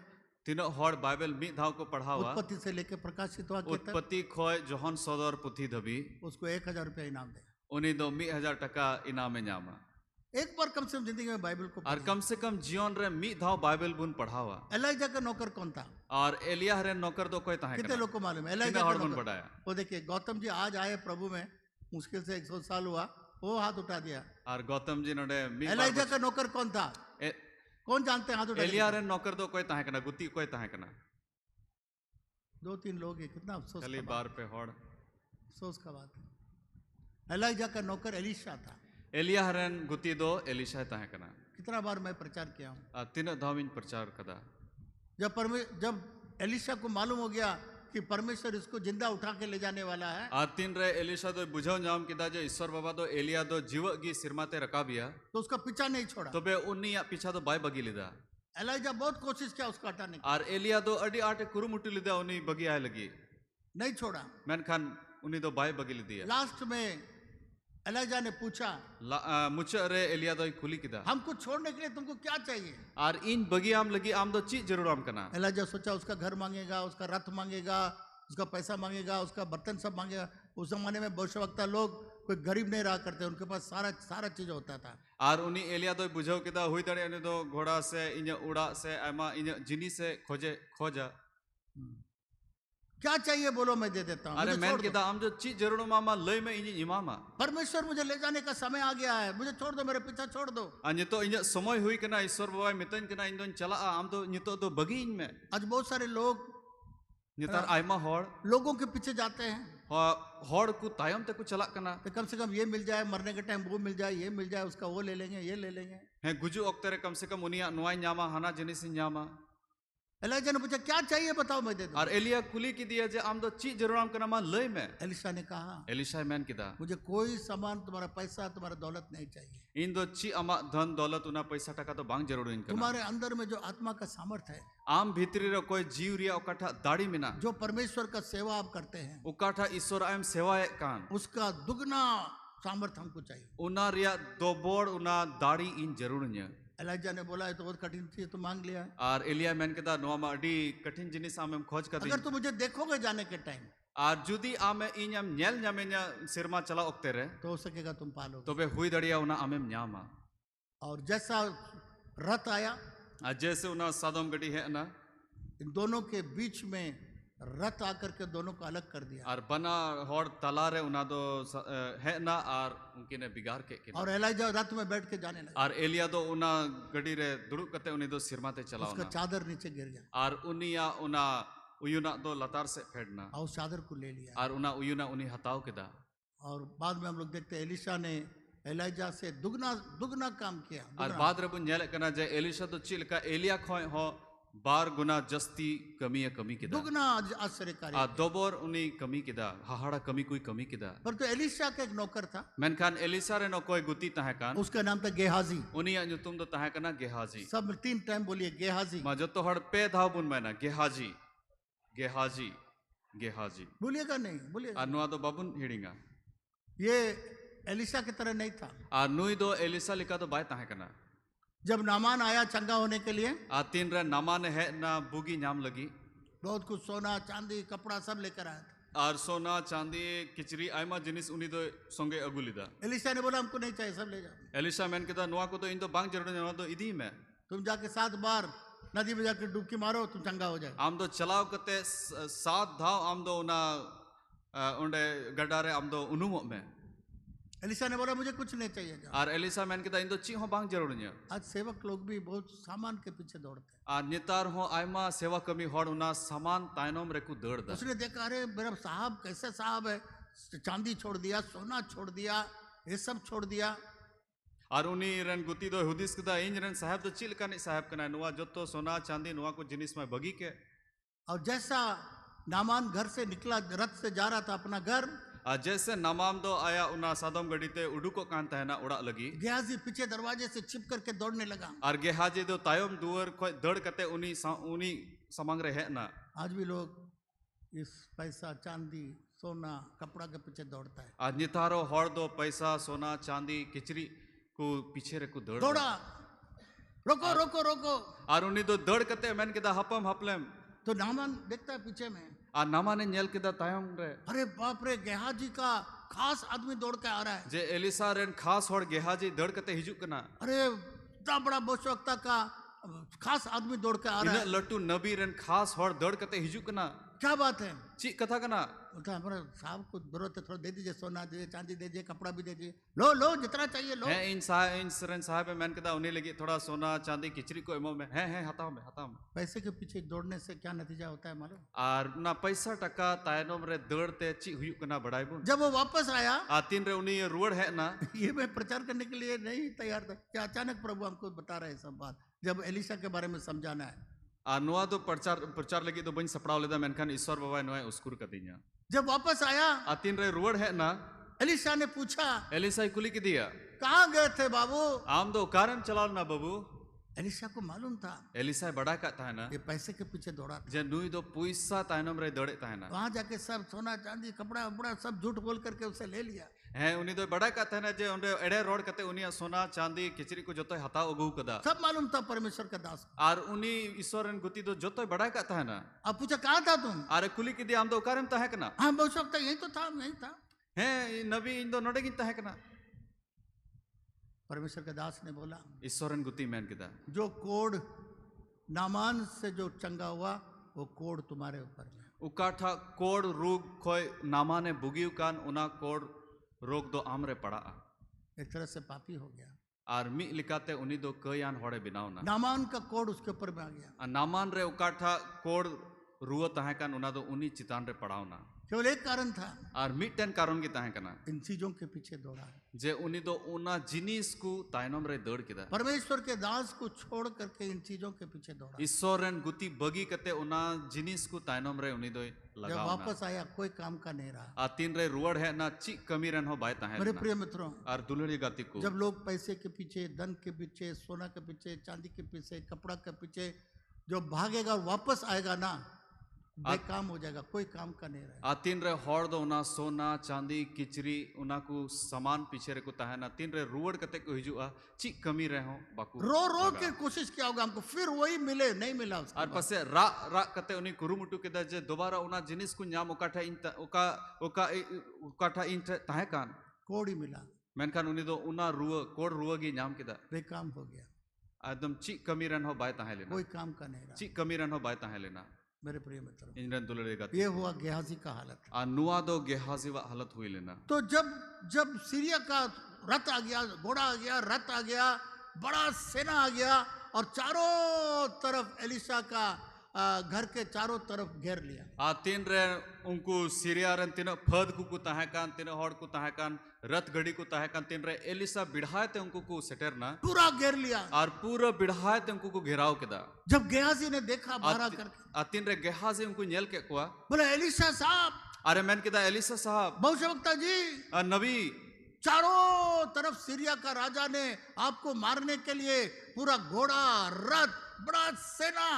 तीनों हड़ बाइबल मी धाव को पढ़ावा। उत्पत्ति से लेके प्रकाशित वाक्य तक, उत्पत्ति खोय जोहन सदर पुथी दबी उसको 1000 रुपया इनाम दे। उन्हीं दो 1000 टका इनामे न्यामा। एक बार कम से कम जिंदगी में बाइबल को और पढ़िए। कम से कम जीवन रे मी धाव बाइबल बुन पढ़ावा। एलाइजा का नौकर कौन था, और एलिया रे नौकर तो कोई तहे कितने लोग को मालूम है एलाइजा हड़ का बुन नौकर? बढ़ाया। वो देखिए गौतम जी आज आए प्रभु में, मुश्किल से 100 साल हुआ, वो हाथ उठा दिया। और गौतम जी नोडे मी एलाइजा का नौकर कौन था, कौन जानते हैं, हाथ उठा एलिया रे नौकर तो कोई तहे कना गुती कोई तहे कना। 2-3 लोग हैं, कितना अफसोस खाली का बार बात, पे हॉड़ अफसोस का बात है। एलाइजा का नौकर एलीशा था। एलिया रेन गुती दो एलिशा ताहे कना कितना बार मैं प्रचार किया हूँ। तीन धाविन प्रचार कदा जब एलीशा को मालूम हो गया कि परमेश्वर इसको जिंदा उठा के ले जाने वाला है, तीन रे एलिशा दो बुझाव नाम किदा जो ईश्वर बाबा दो एलिया दो जीव गी सिरमाते रकाबिया तो उसका पीछा नहीं छोड़ा। तबे उन्नी पीछा दो बाय बगी लिदा एलाइजा बहुत कोशिश किया उसको हटाने की, और एलिया दो अडी आटे कुरुमुटी लिदा उन्नी बगी आए लगी नहीं छोड़ा। मेनखान उन्नी दो बाय बगी लिदी लास्ट में एलाइजा ने पूछा, मुझे रे एलिया दो खुली किदा हमको छोड़ने के लिए तुमको क्या चाहिए। और इन बगी आम लगी आम दो ची जरूर आम कना एलाइजा सोचा उसका घर मांगेगा, उसका रथ मांगेगा, उसका पैसा मांगेगा, उसका बर्तन सब मांगेगा। उस जमाने में भविष्यवक्ता लोग कोई गरीब नहीं रहा करते, उनके पास सारा चीज होता था। और उन्नी एलिया दो बुझाव किदा हुई दड़े उन्नी दो घोड़ा से इन उड़ा से आमा इन जिनी से खोजा क्या चाहिए बोलो, मैं दे देता हूँ। अरे मुझे मैन छोड़ दो। किदा आम जो ची जरूर मामा लय में इन इमामा परमेश्वर मुझे ले जाने का समय आ गया है, मुझे छोड़ दो, मेरे पीछा छोड़ दो। नितो इन समय हुई कना ईश्वर बाबा मितन कना इन दोन चला आम तो नितो दो बगी इन में आज बहुत सारे लोग नितार आयमा हॉड़ लोगों के पीछे जाते हैं हॉड़ को तायम तक चला कना कि कम से कम ये मिल जाए, मरने के टाइम वो मिल जाए, ये मिल जाए, उसका वो ले लेंगे, ये ले लेंगे। है गुजु ओक्ते रे कम से कम उनिया नुआई न्यामा हाना जिनिस न्यामा एलिशा ने पूछा क्या चाहिए बताओ, मैं दे दूं। और एलिया कुली की दिया जे आम दो ची जरूर आम कना मा लय में एलिशा ने कहा, एलिशा मैन किदा मुझे कोई सामान, तुम्हारा पैसा, तुम्हारा दौलत नहीं चाहिए। इन दो ची अमा धन दौलत उना पैसा टका तो बांग जरूर इन कना तुम्हारे अंदर में जो आत्मा का सामर्थ है, आम भीतरी रे कोई जीव रिया ओकाठा दाढ़ी मिना जो परमेश्वर का सेवा आप करते हैं, ओकाठा ईश्वर आयम सेवा कान उसका दुगना सामर्थ हमको चाहिए। उना रिया दोबोड़ उना दाढ़ी इन जरूर न्या एलिशा ने बोला है तो बहुत कठिन चीज तो मांग लिया है। और एलिया मैन के दा नोमा अडी कठिन जिनिस आम खोज कर अगर तुम मुझे देखोगे जाने के टाइम और जुदी आम इन आम नेल न्यामेन्या सिरमा चला ओक्ते रे तो हो सकेगा तुम पालोगे। तबे हुई दड़िया उना आमेम न्यामा और जैसा रथ आया, जैसे उना सादम गडी है ना इन दोनों के बीच में रथ आकर के दोनों को अलग कर दिया। और बना हॉड़ तला रे उना दो है ना और उनके ने बिगाड़ के और एलिशा रथ में बैठ के जाने लगा, और एलिया दो उना गडी रे दुड़ुब कते उनी दो सिरमाते चला उसका चादर नीचे गिर गया और उनिया उना उयुना दो लतार से फेड़ना और उस चादर को ले लिया। और उना उयुना उनी हताव केदा और बाद में हम लोग देखते हैं एलिशा ने एलिजा से दुगना काम किया। और बाद रे बुन नेले कना जे एलिशा तो चिल का एलिया खोय हो बार गुना जस्ती कमी केदा दुगना आश्चर्यकारी। दोबोर उनी कमी केदा हाहाड़ा कमी कोई कमी केदा पर तो एलिशा का एक नौकर था, मेनखान एलिसा रे नो कोई गुती ताहे कान उसका नाम था गेहाजी। उनी तुम तो ताहे कना गेहाजी सब 3 टाइम बोलिए गेहाजी, मा जो तो हड़ पे धाव बुन मैना गेहाजी गेहाजी गेहाजी बोलिएगा नहीं, बोलिएगा। अनुआ तो बाबुन हिड़िंगा ये एलिशा की तरह नहीं था। नुई दो एलिसा लिखा तो बाय ताहे कना जब नामान आया चंगा होने के लिए, तीन रे नामान है ना बुगी नाम लगी बहुत कुछ सोना चांदी कपड़ा सब लेकर आया था। और सोना चांदी किचरी आयमा जिनिस उनी दो संगे अगुलिदा एलिशा ने बोला हमको नहीं चाहिए, सब ले जाओ। एलिसा मैन केदा नुआ को तो इन तो बांग जरूर नुआ तो इदी में तुम जाके 7 बार नदी में जाकर डुबकी मारो, तुम चंगा हो जाए। आम दो चलाव कते 7 धाव आम दो उना उंडे गड्डारे आम दो उनुमो में एलिशा ने बोला मुझे कुछ नहीं चाहिए, जाओ। और एलिसा मैन केदा इन दो ची हो बांग जरूर न्या आज सेवक लोग भी बहुत सामान के पीछे दौड़ते हैं। और नितार हो आयमा सेवा कमी हॉड़ उना सामान तायनोम रेकु दौड़ दा उसने देखा अरे मेरा साहब कैसे साहब है, चांदी छोड़ दिया, सोना छोड़ दिया, ये सब छोड़ दिया। और उनी रन गुती दो हुदिस कदा इन रन साहब तो चिल कने साहब कना नुआ जो तो सोना चांदी नुआ को जिनिस में बगी के। और जैसा नामान घर से निकला, रथ से जा रहा था अपना घर, जैसे नामाम दो आया उना सादम गडीते उडुको कान तहना उड़ा लगी गेहाजी पीछे दरवाजे से छिप करके दौड़ने लगा। और गेहाजी दो तायम दुअर को दड़ कते उनी समंग रहे है ना। आज भी लोग इस पैसा चांदी सोना कपड़ा के पीछे दौड़ता है। आज नितारो हॉड़ दो पैसा सोना चांदी किचरी को पीछे रे को दौड़ा, रोको रोको रोको। और उनी दो दड़ कते मैन केदा हपम हपलेम तो नामान देखता है पीछे में, और नामा ने नेल केदा तायम रे अरे बाप रे गेहाजी का खास आदमी दौड़ के आ रहा है। जे एलिसा रेन खास हॉड़ गेहाजी दड़ कते हिजुक कना, अरे इतना बड़ा भविष्यवक्ता का खास आदमी दौड़ के आ रहा है। लट्टू नबी रेन खास हॉड़ दड़ कते हिजुक कना। क्या बात है? ची कथा कना बोलता है, हमारा साहब को जरूरत है, थोड़ा दे दीजिए, सोना दीजिए, चांदी दे दीजिए, कपड़ा भी दे दीजिए, लो लो जितना चाहिए लो। है इन सरेन साहब मेन कदा उन्हीं लगी थोड़ा सोना चांदी किचरी को एमो में है हताओ में पैसे के पीछे दौड़ने से क्या नतीजा होता है मालूम? और ना पैसा टका तायनोम रे दौड़ते ची हुयुक कना बड़ाई बुन जब वो वापस आया, तीन रे उन्हीं रुवड़ है ना ये मैं प्रचार करने के लिए नहीं तैयार था कि अचानक प्रभु हमको बता रहे हैं सब बात, जब एलिशा के बारे में समझाना है। नुआ तो प्रचार लगी तो बन सपड़ाव लेदा मेनखान ईश्वर बाबा नुआ उस्कुर कदिnya जब वापस आया, तीन रे रुवड़ है ना एलिशा ने पूछा, एलिसा कुली की दिया कहाँ गए थे बाबू? आम दो कारण चलाल ना बाबू एलिशा को मालूम था एलिसा बड़ा का था ना ये पैसे के पीछे दौड़ा था। जे नुई दो पैसा तायनम रे दौड़े था ना वहां जाके सब सोना चांदी कपड़ा वपड़ा सब झूठ बोल करके उसे ले लिया। है उन्हीं दो बड़ा का था ना जे उन्हें एड़े रोड कते उन्हीं सोना चांदी किचरी को जोतो हताओ अगू कदा सब मालूम था परमेश्वर का दास। और उन्हीं ईश्वरन गुती दो जोतो बड़ा का था ना। अब पूछा कहाँ था तुम? अरे कुली की दिया आम दो कारण ता है कना हाँ बहुत सब था, यही तो था, यही था। है नबी इन दो नोडे गिनता है कना परमेश्वर के दास ने बोला, ईश्वरन गुती मैन किदा जो कोड नामान से जो चंगा हुआ वो कोड तुम्हारे ऊपर है। उकाठा कोड रोग कोई नामा ने बुगियु कान उना कोड रोग दो आमरे पड़ा एक तरह से पापी हो गया। और मी लिकाते उन्हीं दो कयान होड़े बिनाव ना नामान का कोड उसके ऊपर में आ गया। नामान रे उकाठा कोड रुआ तहे कान उना दो उन्हीं चितान रे पड़ाव ना केवल एक कारण था, और मिटन कारण की तहे कना इन चीजों के पीछे दौड़ा है। जे उन्हीं दो उना जिनिस को तायनम रे दौड़ किदा परमेश्वर के दास को छोड़ करके इन चीजों के पीछे दौड़ा। ईश्वरन गुती बगी कते उना जिनिस को तायनम रे उन्हीं दो जब लगाव वापस आया कोई काम का नहीं रहा। आ तीन रे रुवड़ है ना ची कमी रन हो बाय तहे मेरे प्रिय मित्रों, और दुलड़ी गाती को जब लोग पैसे के पीछे, धन के पीछे, सोना के पीछे, चांदी के पीछे, कपड़ा के पीछे जो भागेगा वापस आएगा ना बेकाम हो जाएगा, कोई काम का नहीं रहेगा। तीन रे हॉड़ दो उना सोना चांदी किचरी उना को सामान पीछे रे को तहना तीन रे रुवड़ कते को हिजुआ ची कमी रहे हो बाकू रो रो के कोशिश किया होगा हमको, फिर वही मिले, नहीं मिला उसके और बाद। पसे रा रा कते उनी कुरुमुटु के जे दोबारा उना जिनिस को न्याम उकाठा इन उका उका उकाठा इन तहे कान कोड ही मिला, मेनखान उनी दो उना रुआ कोड रुआ की न्याम किदा बेकाम हो गया, एकदम ची कमी रन हो बाय तहे लेना कोई काम का नहीं रहा। ची कमी रन हो बाय तहे लेना मेरे प्रिय मित्रों, इंजन दुलड़े गाती ये हुआ गेहाजी का हालत। नुआ दो गेहाजीवा हालत हुई लेना तो जब सीरिया का रथ आ गया, घोड़ा आ गया, रथ आ गया, बड़ा सेना आ गया और चारों तरफ एलिशा का घर के चारों तरफ घेर लिया। तीन रे उनको सीरिया रन तीन फद को तहे कान तीन हॉड़ को तहे कान रथ गड़ी को तहे कान तीन रे एलिशा बिढ़ाए ते उनको को सेटरना पूरा घेर लिया और पूरा बिढ़ाए ते उनको को घेराव केदा। जब गेहाजी ने देखा बाहर करके, तीन रे गेहाजी उनको नेल के कुआ बोले एलिशा साहब, अरे मैंने कहा एलिशा साहब भविष्यवक्ता जी, नबी चारों तरफ सीरिया का राजा ने आपको मारने के लिए पूरा घोड़ा रथ बड़ा सेना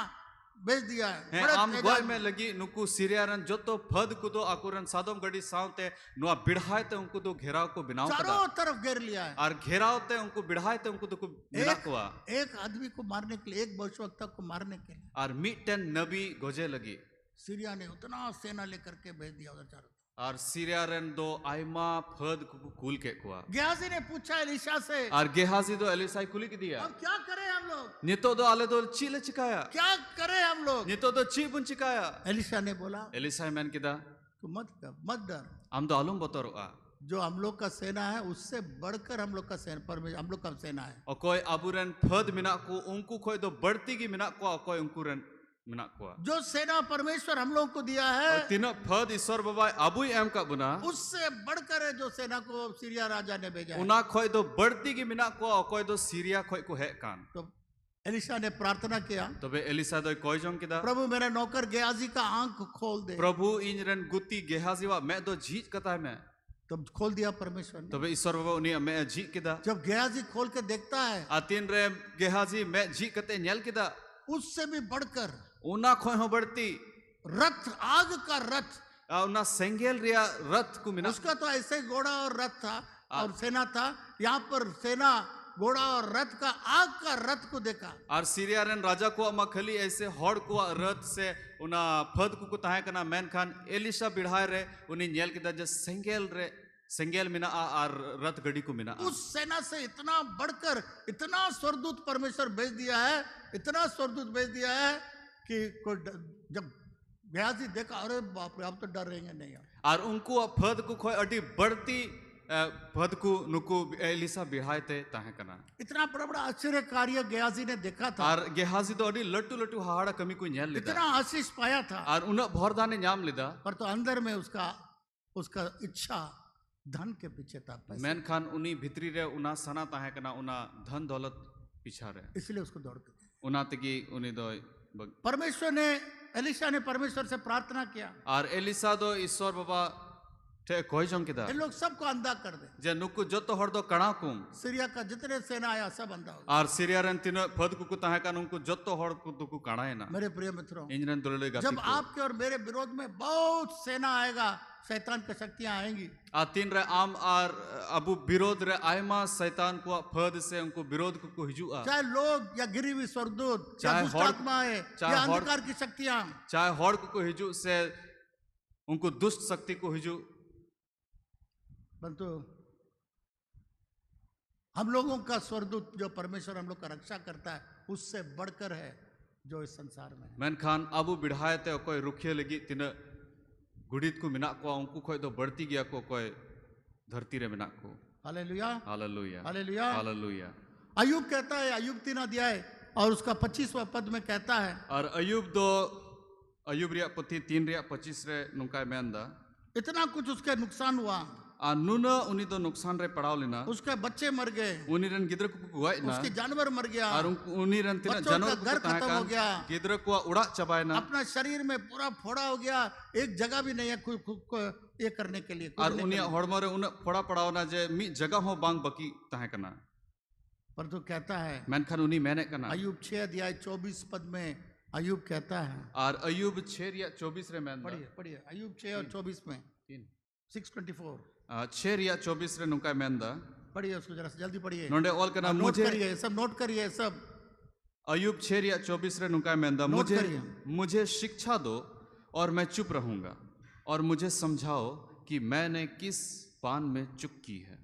भेज दिया है। बड़े आम तेजाब गोय में लगी नुकु सीरिया रन जो तो फद को तो आकुरन सादोम गड़ी सावते नुआ बिढ़ाए ते उनको तो घेराव को बिनाव चारों तरफ घेर लिया है। और घेराव ते उनको बिढ़ाए ते उनको तो बिना कुआ एक आदमी को मारने के लिए, एक भविष्यवक्ता को मारने के लिए और मीटन नबी गोजे लगी सीरिया ने उतना सेना लेकर के भेज दिया उधर चारों। और सीरिया रन दो आयमा फद को कुल के कुआ। गेहाजी ने पूछा एलिशा से, और गेहाजी दो एलिशा कुली की दिया अब क्या करें हम लोग, नितो दो आले दो चीले चिकाया, क्या करें हम लोग? नितो दो ची बुन चिकाया। एलिशा ने बोला, एलिशा मैन किदा तू मत डर, हम तो आलूम बतोरुआ जो हम लोग का सेना है उससे बढ़कर हम लोग का सेना, पर हम लोग का सेना है। और कोई अबुरन फद मिना को उनको कोई दो बढ़ती की मिना को कोई उनको रन मिना को जो सेना परमेश्वर हम लोग को दिया है तीनों फद ईश्वर बाबा अबुई एम का बुना उससे बढ़कर है जो सेना को सीरिया राजा ने भेजा है। उना कोई दो बढ़ती की मिना को कोई दो सीरिया कोई को है कान। तो एलिशा ने प्रार्थना किया, तो बे एलिशा दो कोई जों किदा प्रभु मेरे नौकर गेहाजी का आंख खोल दे। प्रभु इंजरन गुती गेहाजीवा मैं दो जीत कता है मैं। तो खोल दिया परमेश्वर ने। तो बे ईश्वर बाबा उन्हीं मैं जीत किदा। जब गेहाजी खोल के देखता है, आतीन रे गेहाजी मैं जीत कते न्यल किदा, उससे भी बढ़कर उना खोई हो बढ़ती रथ, आग का रथ, उना सेंगेल रिया रथ को मिना उसका तो ऐसे घोड़ा और रथ था और सेना था, यहाँ पर सेना घोड़ा और रथ का आग का रथ को देखा। और सीरिया रन राजा को अमा खली ऐसे हॉड़ को रथ से उना फद को ताहे कना मैन खान एलिशा बिढ़ाए रे उन्हीं न्यल किदा जे सेंगेल मिना और रथ गड़ी को मिना। उस सेना से इतना बढ़कर इतना स्वर्गदूत परमेश्वर भेज दिया है, इतना स्वर्गदूत भेज दिया है कि कोई जब गयाजी देखा, अरे बाप रे, अब तो डर रहेंगे नहीं अब। आर उनको फद को खोय अडी बढ़ती फद को नुको एलिसा बिहाय ते ताहे कना इतना बड़ा बड़ा आश्चर्य कार्य गयाजी ने देखा था, आर गेहाजी दो अडी लट्टू लट्टू हाड़ा कमी को ᱧᱮᱞ लेदा इतना आशीष पाया था, आर उना भरदाने ᱧाम लेदा पर तो अंदर में उसका इच्छा धन के पीछे था, पैसे, मेनखान उनी भितरी रे उना सना ताहे कना उना धन दौलत पीछा रे इसलिए उसको दौड़ के उना तगी उनी दो परमेश्वर ने, एलिशा ने परमेश्वर से प्रार्थना किया, आर एलिसा दो ईश्वर बाबा ठे कोई जम किदा इन लोग सबको अंधा कर दे। जे नुकु जतो हर दो कणा कुम सीरिया का जितने सेना आया सब अंधा हो गया। आर सीरिया रन तिन फद को ताहे कन उनको जतो हर को दुकु कणा है ना मेरे प्रिय मित्रों, इंजन दुलले गाती जब आपके और मेरे विरोध में बहुत सेना आएगा, शैतान की शक्तियां आएंगी, आ तीन रे आम आर अबु विरोध रे आयमा शैतान को फद से उनको विरोध को हिजुआ चाहे लोग या गिरी हुई स्वर्गदूत या चाहे दुष्ट हॉर- आत्माएं चाहे या हॉर- अंधकार की शक्तियां, चाहे हॉड़ को हिजु से उनको दुष्ट शक्ति को हिजु परंतु हम लोगों का स्वर्गदूत जो परमेश्वर हम लोग का रक्षा करता है, उससे बढ़कर है जो इस संसार में है। मेनखान अबु बिढ़ाए ते कोई रुखिए लगी तीन गुड़ित को मिना को उनको कोई तो बढ़ती गया को कोई धरती रे मिना को हालेलुया, हालेलुया हालेलुया। हालेलुया अय्यूब कहता है, अय्यूब 3 अध्याय और उसका 25वां पद में कहता है, और अयुब रिया पति 3 रिया 25 रे नुका मेंदा इतना कुछ उसके नुकसान हुआ, आ नुना उनी तो नुकसान रे पड़ाव लेना उसके बच्चे मर गए, उनी रन गिद्र को गुआई ना उसके जानवर मर गया, और उनी रन तीन बच्चों जानवर का घर को खत्म हो गया, गिद्र को उड़ा चबाए ना अपना शरीर में पूरा फोड़ा हो गया, एक जगह भी नहीं है खुद को ये करने के लिए, और कूदने उनी के लिए। हड़मो रे उन फोड़ा पड़ाव ना जे मी जगह हो बांग बकी ताहे कना परंतु कहता है मेनखान उनी मेने कना अय्यूब 6 अध्याय 24 पद में अय्यूब कहता है, और अयुब 6 रिया 24 रे मेंदा पढ़िए पढ़िए अय्यूब 6 और 24 में 6:24 6 रिया 24 रे नुका मेंदा पढ़िए उसको जरा सा जल्दी पढ़िए, नोंडे ऑल कना नोट मुझे करिए, सब नोट करिए सब। अयुब 6 रिया 24 रे नुका मेंदा नोट मुझे करिए। मुझे शिक्षा दो और मैं चुप रहूंगा और मुझे समझाओ कि मैंने किस पान में चुक की है।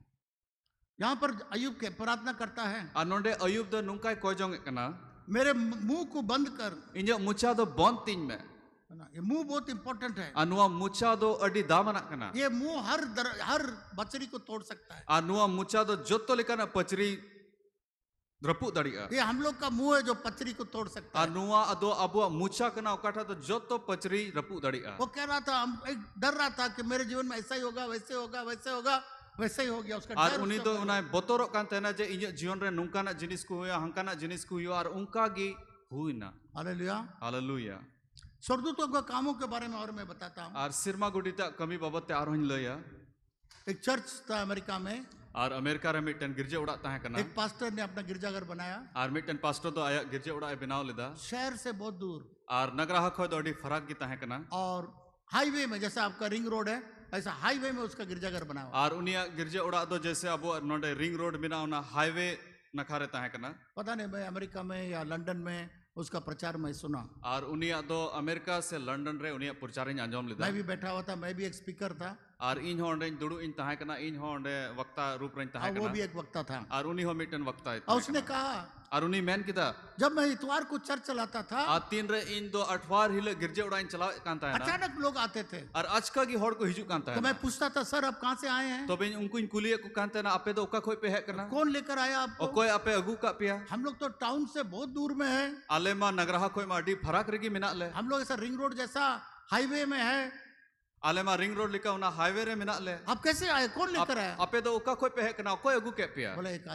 यहाँ पर अय्यूब के प्रार्थना करता है, आ नोंडे अयुब द नुका कोई जोंगे कना मेरे मुंह को बंद कर, इन्जा मुचा दो बंद तीन में है ना, ये मुंह बहुत इंपॉर्टेंट है, अनुआ मुचा दो अडी दामना कना ये मुंह हर बचरी को तोड़ सकता है, अनुआ मुचा दो जोतो लेकना पचरी रपु दड़िया ये हम लोग का मुंह है जो पचरी को तोड़ सकता है। अनुआ अदो अबुआ मुचा कना ओकाठा तो जोतो पचरी रपु दड़िया वो कह रहा था, डर रहा था कि मेरे जीवन में ऐसा ही होगा, वैसे होगा, वैसे होगा, वैसे ही हो गया, उसका और डर उनी उसके दो ऊपर उना बोतरों कान तेना जे इन्हें जीवन रे नुकाना जिनिस को हुआ हंकाना जिनिस को हुआ और उनका गी हुई ना हालेलुया। हालेलुया स्वर्गदूतों के कामों के बारे में और मैं बताता हूँ। और सिरमा गुडिता कमी बाबत ते आरोहन लया एक चर्च था अमेरिका में, और अमेरिका रे मिटन गिरजे उड़ा ताहे कना एक पास्टर ने अपना गिरजाघर बनाया, और मिटन पास्टर तो आया गिरजे उड़ा बनाव लेदा शहर से बहुत दूर, और नगराह खो दो अडी फराक गी ताहे कना और हाईवे में, जैसा आपका रिंग रोड है ऐसा हाईवे में उसका गिरजाघर बना हुआ। और उनिया गिरजे उड़ा दो जैसे अब नोडे रिंग रोड बिना उना हाईवे नखारे ताहे कना पता नहीं मैं अमेरिका में या लंदन में उसका प्रचार मैं सुना, और उनिया दो अमेरिका से लंदन रे उनिया प्रचार इन अंजम लेदा मैं भी बैठा हुआ था, मैं भी एक स्पीकर था और इन हो ओंडे दुडु इन ताहे कना इन हो ओंडे वक्ता रूप रे ताहे और वो कना भी एक वक्ता था, और उनी हो मिटन वक्ता है और उसने कहा, और उनी मैन किदा जब मैं इतवार को चर्च चलाता था आ तीन रे इन दो अठवार हिले गिरजे उड़ा इन चला कांता है ना अचानक लोग आते थे, और आजका की होड़ को हिजू कांता तो है मैं पूछता था सर आप कहाँ से आए हैं, तो बिन उनको इन कुलिए को कांता है ना आपे तो ओका कोई पे है करना कौन लेकर आया और आपको, कोई आपे अगू का पिया हम लोग तो टाउन से बहुत दूर में है, आले मा नगराह कोई माडी फराक रेगी मिना ले हम लोग ऐसा रिंग रोड जैसा हाईवे में है, आले मा रिंग रोड लिखा उना हाईवे रे मिना ले आप कैसे आए, कौन लेकर आया? आपे तो ओका कोई पे है करना कोई अगू के पिया बोला एक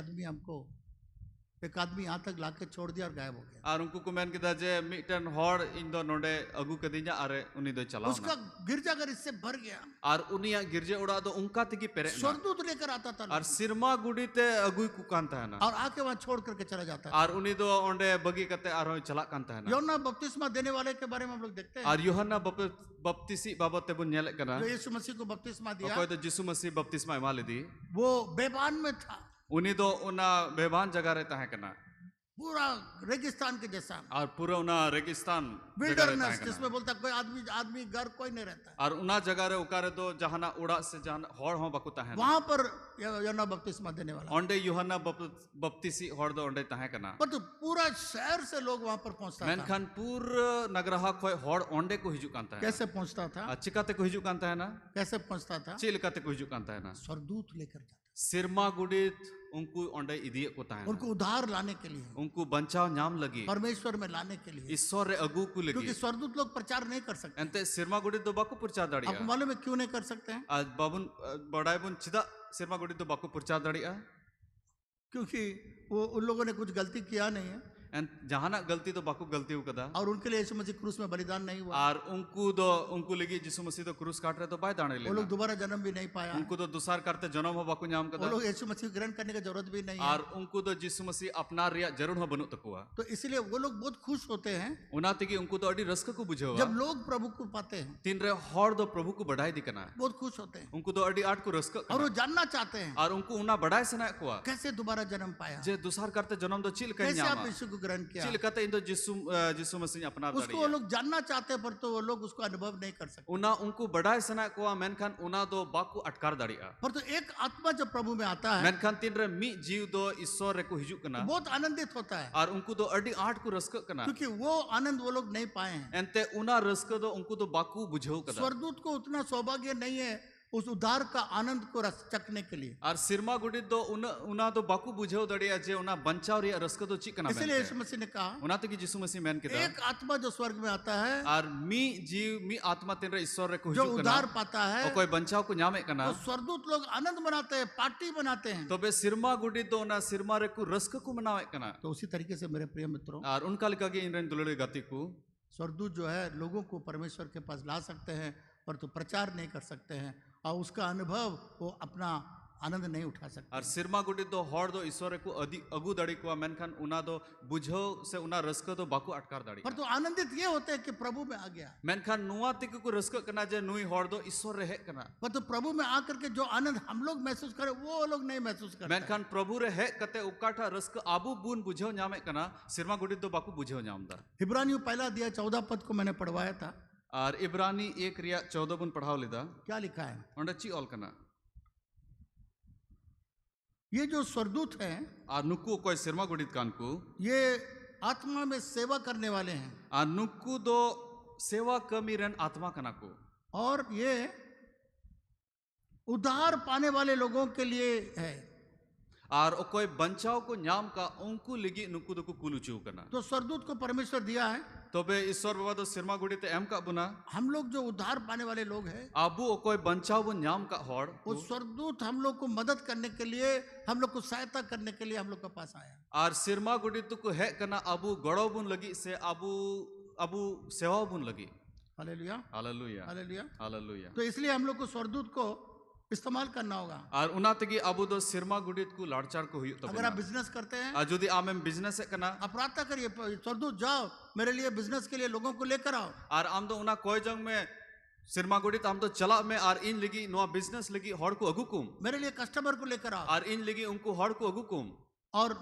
आदमी यहाँ तक लाके छोड़ दिया और गायब हो गया। और उनको को मैन किदा जे मिटन होड़ इन दो नोडे अगू के दिना अरे उनी दो चलाओ उसका गिरजाघर इससे भर गया, और उनिया गिरजे उड़ा दो उनका तिकी पेरे ना स्वर्गदूत लेकर आता था और सिरमा गुडी ते अगू को कांता है ना और आके वहां छोड़ करके चला जाता है। और उनी दो ओंडे बगी कते आरो चला कांता है ना यूहन्ना बपतिस्मा देने वाले के बारे में हम लोग देखते हैं, और यूहन्ना बपतिसी बाबत ते बुन नेले कना जो यीशु मसीह को बपतिस्मा दिया, कोई तो यीशु मसीह बपतिस्मा एमा लेदी वो बेबान में था, उनी दो उना बेबान जगह रहता है कना पूरा रेगिस्तान के जैसा, और पूरा उना रेगिस्तान जगह रे विल्डरनेस, ताहे कना जिसमें बोलता कोई आदमी घर कोई नहीं रहता है। और उना जगह रे उकारे दो जहाना उड़ा से जहाना हड़ हो बाकू ताहे वहां पर यूहन्ना बपतिस्मा देने वाला, ओंडे यूहन्ना बपतिसी हड़ दो ओंडे ताहे कना पर तो पूरा शहर से लोग वहां पर पहुंचता था। मेनखान पूरा नगरहा खोय हड़ ओंडे को हिजुक कान ताहे कैसे पहुंचता था? चिकाते को हिजुक कान ताहे ना कैसे पहुंचता था? चिलकाते को हिजुक कान ताहे ना स्वर्गदूत लेकर जाता, सिरमा गुडित उनको ओंडे इदिये को ताहे उनको उद्धार लाने के लिए, उनको बंचाव नाम लगी परमेश्वर में लाने के लिए, ईश्वर रे अगु को लगी क्योंकि स्वर्गदूत लोग प्रचार नहीं कर सकते। एंते सिरमा गुडित दो बाकू प्रचार दाड़िया आपको मालूम है क्यों नहीं कर सकते हैं? आज बाबुन बड़ाई बुन चिदा सिरमा गुडित दो बाकू प्रचार दाड़िया क्योंकि वो उन लोगों ने कुछ गलती किया नहीं है एंड जहाना गलती तो बाकू गलती हो कदा और उनके लिए यीशु मसीह क्रूस में बलिदान नहीं हुआ। और उनको लगी जिसु मसीह तो क्रूस काट रहे तो बाय दाणे वो लोग ले दोबारा जन्म भी नहीं पाया, उनको तो दुसार करते जन्म हो बाकू नाम वो कदा लोग यीशु मसीह ग्रहण करने की जरूरत भी नहीं है। और उनको तो जिसु मसीह अपना रिया जरूर हो बनु तकुआ तो इसलिए वो लोग बहुत खुश होते हैं उना तिगी उनको तो अडी रस्क को बुझेवा जब लोग प्रभु को पाते हैं, तीन रे हड़ दो प्रभु को बढ़ाई दिकना बहुत खुश होते हैं उनको तो अडी आठ को रस्क और वो जानना चाहते हैं और उनको उना बढ़ाई सना कुआ कैसे दोबारा जन्म पाया, जे दुसार करते जन्म तो चिल कहीं कैसे आप नामा यीशु को ग्रहण किया, चिल कहते इन तो जिसु मसीह अपना उसको वो लोग जानना चाहते हैं पर तो वो लोग उसको अनुभव नहीं कर सकते। उना उनको बढ़ाई सना कुआ मेनखान उना दो बाकू अटकार दाड़िया पर तो एक आत्मा जब प्रभु में आता है मेनखान तीन रे मी जीव दो ईश्वर रे को हिजुक कना तो बहुत आनंदित होता है, और उनको तो अडी आठ को रस्क कना क्योंकि वो आनंद वो लोग नहीं पाए हैं। एंते उना रस्क दो उनको तो बाकू बुझेव कदा स्वर्गदूत को उतना सौभाग्य नहीं है उस उद्धार का आनंद को रस चखने के लिए, और सिरमा गुडित दो उना तो बाकू बुझेव दड़िया जे उना बंचाव रिया रस्क दो चिक कना इसलिए यीशु मसीह ने कहा उना तकी जिसु मसीह मेन के एक आत्मा जो स्वर्ग में आता है, और मी जीव मी आत्मा तीन रे ईश्वर रे को जो हिजुक कना उद्धार पाता है, और कोई बंचाव को न्यामे कना तो स्वर्गदूत लोग आनंद मनाते हैं, पार्टी बनाते हैं। तो बे सिरमा गुडित दो ना सिरमा रे को रस्क को मनावे कना तो उसी तरीके से मेरे प्रिय मित्रों, और उनका लिखा कि इन दुलड़े गति को स्वर्गदूत जो है लोगों को परमेश्वर के पास ला सकते हैं पर तो प्रचार नहीं कर सकते हैं और उसका अनुभव वो अपना आनंद नहीं उठा सकते। और सिरमा गुडित दो हड़ दो ईश्वर को अगु दड़ी को मेनखान उना दो बुझो से उना रस्क दो बाकू अटकार दड़ी पर तो आनंदित ये होते हैं कि प्रभु में आ गया, मेनखान नुआ तिक को रस्क कना जे नुई हड़ दो ईश्वर रे हे कना पर तो प्रभु में आकर के जो आनंद हम लोग महसूस करें वो लोग नहीं महसूस करते। मेनखान प्रभु रे हे कते उकाठा रस्क आबू बुन बुझो न्यामे कना सिरमा गुडित दो बाकू बुझो न्यामदा। इब्रानियों पहला अध्याय 14 पद को मैंने पढ़वाया था, और इब्रानी 1 रिया 14 बुन पढ़ाव लेदा क्या लिखा है? ओंडे ची ऑल कना ये जो स्वर्गदूत हैं और नुक्कू कोई सिरमा गुडित कान को ये आत्मा में सेवा करने वाले हैं और नुक्कू दो सेवा कमी रन आत्मा कना को और ये उद्धार पाने वाले लोगों के लिए है। और कोई बंचाव को न्याम का उनको लिगी नुक्कू दो को कुलुचू कना तो स्वर्गदूत को परमेश्वर दिया है, तो बे ईश्वर बाबा तो सिरमा गुडित एम का बुना हम लोग जो उद्धार पाने वाले लोग हैं आबू कोई बंचाव वो न्याम का हड़ वो स्वर्गदूत हम लोग को मदद करने के लिए, हम लोग को सहायता करने के लिए हम लोग के पास आया। और सिरमा गुडित को है कना आबू गड़ो बुन लगी से आबू सेवा बुन लगी। Hallelujah hallelujah hallelujah. हालेलुया। तो इसलिए हम लोग को स्वर्गदूत को इस्तेमाल करना होगा। और उना तगी आबू दो सिरमा गुडित को लाड़चाड़ को हुई तो अगर आप बिजनेस करते हैं, जुदी आम एम बिजनेस है कना आप प्रार्थना करिए स्वर्गदूत जाओ मेरे लिए बिजनेस के लिए लोगों को लेकर आओ, और आम तो उना कोई जंग में सिरमा गुडित आम तो चला में और इन लगी नुआ बिजनेस लगी हड़ को अगुकुम मेरे लिए कस्टमर को लेकर आओ। और इन लगी उनको हड़ को अगुकुम और